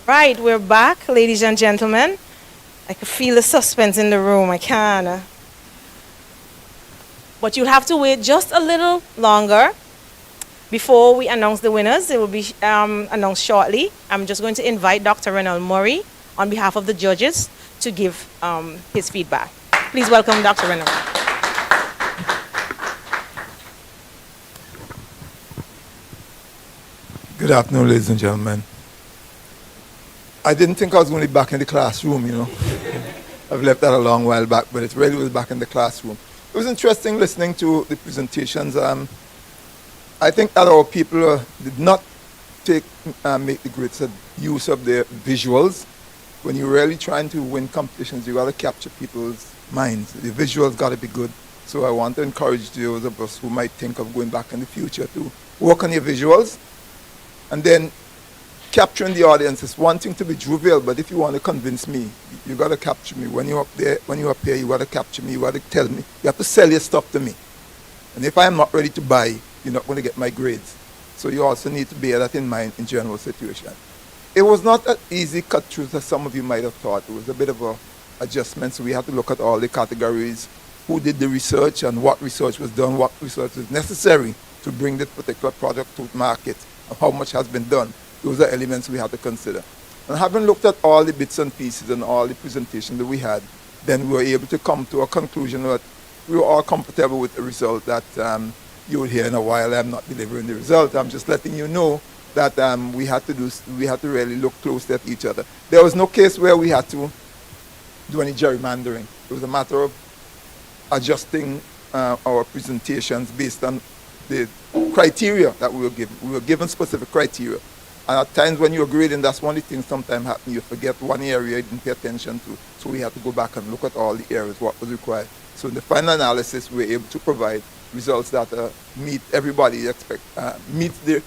Right, we're back, ladies and gentlemen. I can feel the suspense in the room. I can. But you'll have to wait just a little longer before we announce the winners. It will be announced shortly. I'm just going to invite Dr. Renald Murray on behalf of the judges to give his feedback. Please welcome Dr. Renald. Good afternoon, ladies and gentlemen. I didn't think I was going to be back in the classroom, you know. I've left that a long while back, but it really was back in the classroom. It was interesting listening to the presentations. I think that our people did not make the great use of their visuals. When you're really trying to win competitions, you got to capture people's minds. The visuals got to be good. So I want to encourage those of us who might think of going back in the future to work on your visuals. And then capturing the audience is one thing to be jovial, but if you want to convince me, you got to capture me. When you're up there, when you're up here, you got to capture me. You got to tell me. You have to sell your stuff to me. And if I'm not ready to buy, you're not going to get my grades. So you also need to bear that in mind in general situation. It was not an easy cut through as some of you might have thought. It was a bit of a adjustment. So we had to look at all the categories, who did the research and what research was done, what research was necessary to bring this particular product to market, and how much has been done. Those are elements we have to consider. And having looked at all the bits and pieces and all the presentations that we had, then we were able to come to a conclusion that we were all comfortable with the result that you will hear in a while. I'm not delivering the result. I'm just letting you know that we had to really look closely at each other. There was no case where we had to do any gerrymandering. It was a matter of adjusting our presentations based on the criteria that we were given. We were given specific criteria. And at times when you're grading, that's one of the things sometimes happen. You forget one area you didn't pay attention to. So we had to go back and look at all the areas, what was required. So in the final analysis, we were able to provide results that meet everybody meet the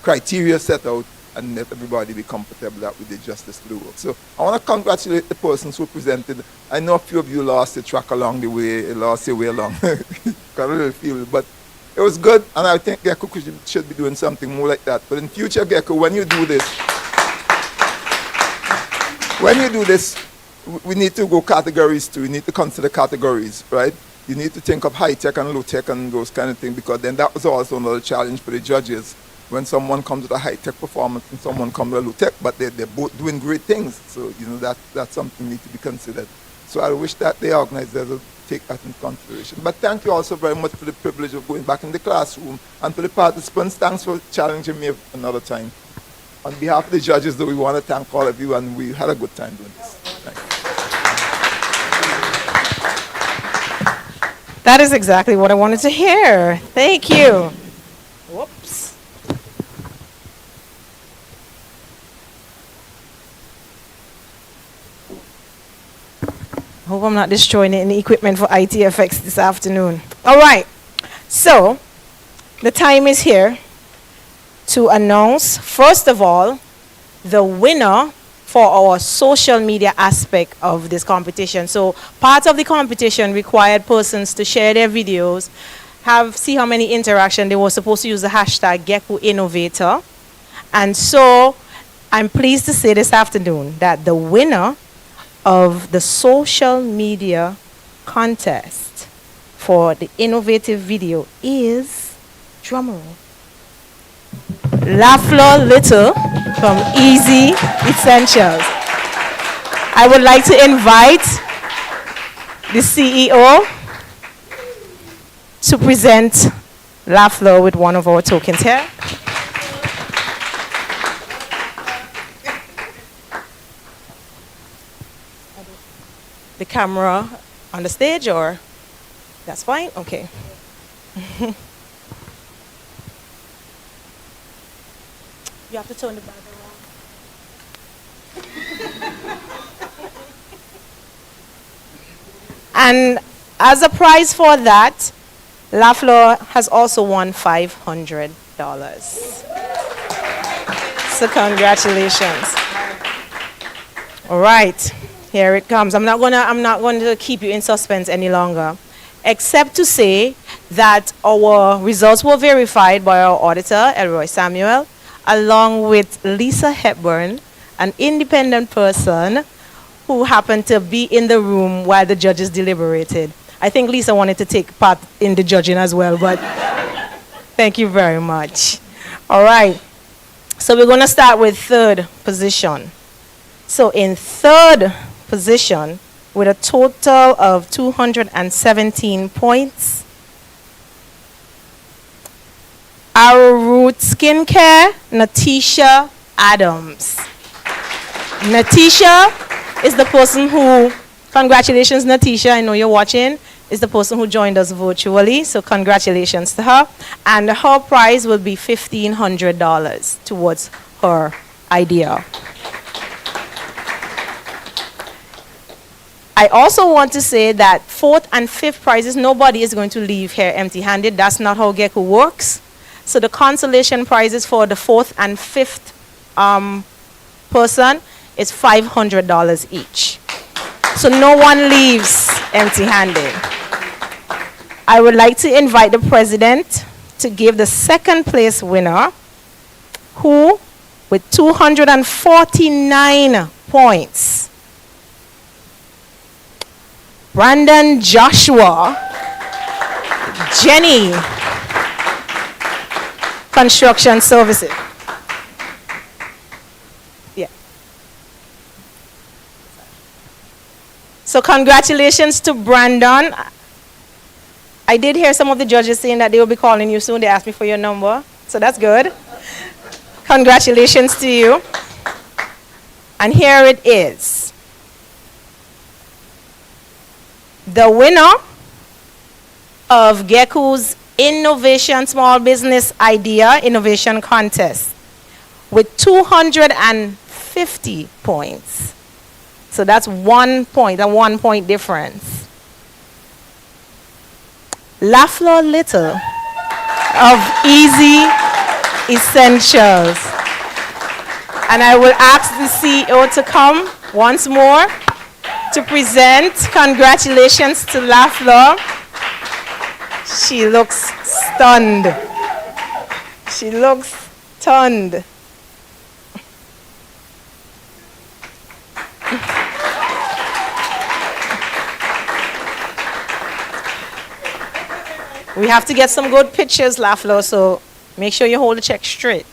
criteria set out and let everybody be comfortable that we did justice to the work. So I want to congratulate the persons who presented. I know a few of you lost the track along the way, lost your way along. Got a little feel, but it was good, and I think Geccu should be doing something more like that. But in future, Geccu, when you do this, we need to go categories too. We need to consider categories, right? You need to think of high tech and low tech and those kind of things, because then that was also another challenge for the judges. When someone comes with a high tech performance and someone comes with a low tech, but they're both doing great things. So you know that's something need to be considered. So I wish that the organizers would take that into consideration. But thank you also very much for the privilege of going back in the classroom, and to the participants, thanks for challenging me another time. On behalf of the judges, though, we want to thank all of you, and we had a good time doing this. Thank you. That is exactly what I wanted to hear. Thank you. Whoops. Hope I'm not destroying any equipment for ITFX this afternoon. All right. So, the time is here to announce, first of all, the winner for our social media aspect of this competition. So, part of the competition required persons to share their videos, see how many interaction. They were supposed to use the hashtag Geccu Innovator. And so, I'm pleased to say this afternoon that the winner of the social media contest for the innovative video is, drumroll, Lafleur Little from Easy Essentials. I would like to invite the CEO to present Lafleur with one of our tokens here. The camera on the stage, or that's fine? Okay. You have to turn the bag around. And as a prize for that, Lafleur has also won $500. So congratulations. All right. Here it comes. I'm not going to keep you in suspense any longer, except to say that our results were verified by our auditor, Elroy Samuel, along with Lisa Hepburn an independent person who happened to be in the room while the judges deliberated. I think Lisa wanted to take part in the judging as well, but thank you very much. All right. So we're going to start with third position. So in third position, with a total of 217 points, Arrowroot Skincare, Natisha Adams. Natisha is the person who, congratulations Natisha, I know you're watching, is the person who joined us virtually, so congratulations to her. And her prize will be $1,500 towards her idea. I also want to say that fourth and fifth prizes, nobody is going to leave here empty-handed. That's not how Geccu works. So the consolation prizes for the fourth and fifth person is $500 each. So no one leaves empty-handed. I would like to invite the president to give the second place winner, who, with 249 points, Brandon Joshua, Jenny Construction Services. Yeah. So congratulations to Brandon. I did hear some of the judges saying that they will be calling you soon. They asked me for your number, so that's good. Congratulations to you. And here it is. The winner of Geccu's Innovation Small Business Idea Innovation Contest with 250 points. So that's 1 point, a 1 point difference. Lafleur Little of Easy Essentials. And I will ask the CEO to come once more to present. Congratulations to Lafleur. She looks stunned. She looks stunned. We have to get some good pictures, Lafleur, so make sure you hold the check straight.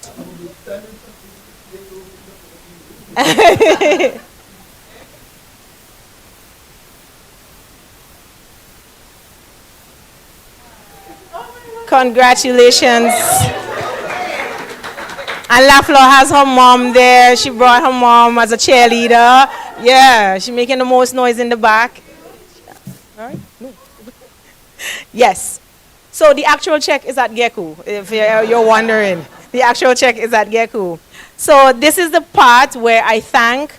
Congratulations. And Lafleur has her mom there. She brought her mom as a cheerleader. Yeah, she's making the most noise in the back. All right? No. Yes. So the actual check is at Geccu, if you're wondering. The actual check is at Geccu. So this is the part where I thank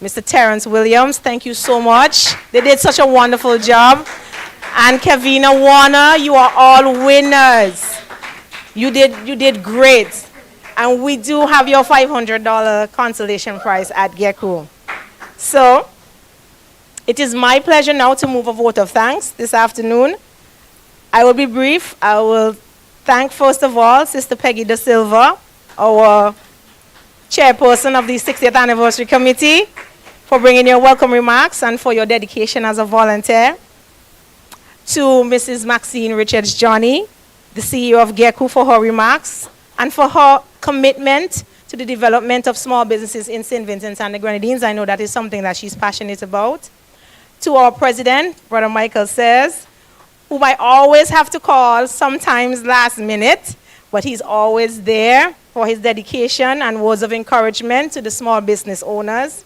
Mr. Terrence Williams. Thank you so much. They did such a wonderful job. And Kevina Warner, you are all winners. You did great. And we do have your $500 consolation prize at Geccu. So it is my pleasure now to move a vote of thanks this afternoon. I will be brief. I will thank, first of all, Sister Peggy Da Silva, our chairperson of the 60th Anniversary Committee, for bringing your welcome remarks and for your dedication as a volunteer. To Mrs. Maxine Richards-Johnny, the CEO of Geccu, for her remarks and for her commitment to the development of small businesses in St. Vincent and the Grenadines. I know that is something that she's passionate about. To our president, Brother Michael Says, whom I always have to call, sometimes last minute, but he's always there for his dedication and words of encouragement to the small business owners.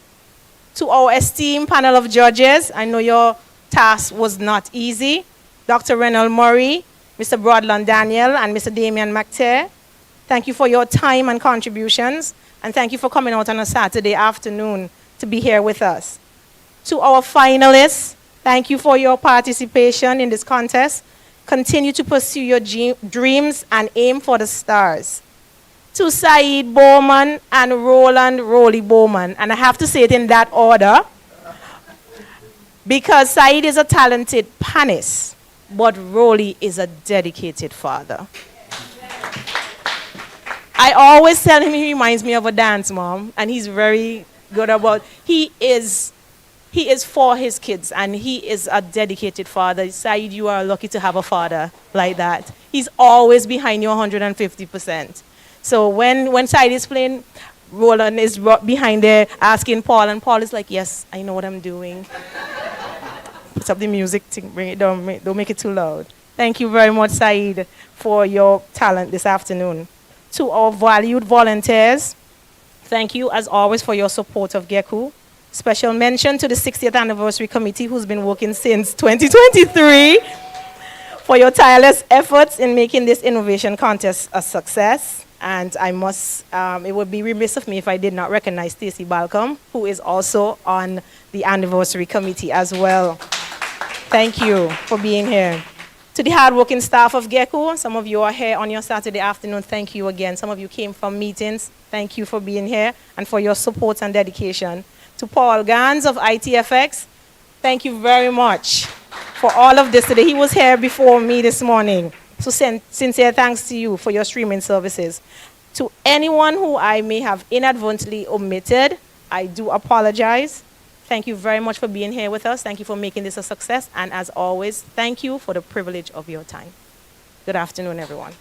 To our esteemed panel of judges, I know your task was not easy. Dr. Renald Murray, Mr. Brodland Daniel, and Mr. Damian McTeer, thank you for your time and contributions, and thank you for coming out on a Saturday afternoon to be here with us. To our finalists, thank you for your participation in this contest. Continue to pursue your dreams and aim for the stars. To Saeed Bowman and Roland Rolly Bowman, and I have to say it in that order, because Saeed is a talented panist, but Rolly is a dedicated father. I always tell him he reminds me of a dance mom, and he's very good about. He is for his kids, and he is a dedicated father. Saeed, you are lucky to have a father like that. He's always behind you 150%. So when Saeed is playing, Roland is behind there asking Paul, and Paul is like, yes, I know what I'm doing. Put up the music, bring it down, don't make it too loud. Thank you very much, Saeed, for your talent this afternoon. To our valued volunteers, thank you, as always, for your support of Geccu. Special mention to the 60th Anniversary Committee, who's been working since 2023, for your tireless efforts in making this innovation contest a success. And I must, it would be remiss of me if I did not recognize Stacey Balcom, who is also on the Anniversary Committee as well. Thank you for being here. To the hardworking staff of Geccu, some of you are here on your Saturday afternoon. Thank you again. Some of you came from meetings. Thank you for being here and for your support and dedication. To Paul Gans of ITFX, thank you very much for all of this today. He was here before me this morning. So sincere thanks to you for your streaming services. To anyone who I may have inadvertently omitted, I do apologize. Thank you very much for being here with us. Thank you for making this a success. And as always, thank you for the privilege of your time. Good afternoon, everyone.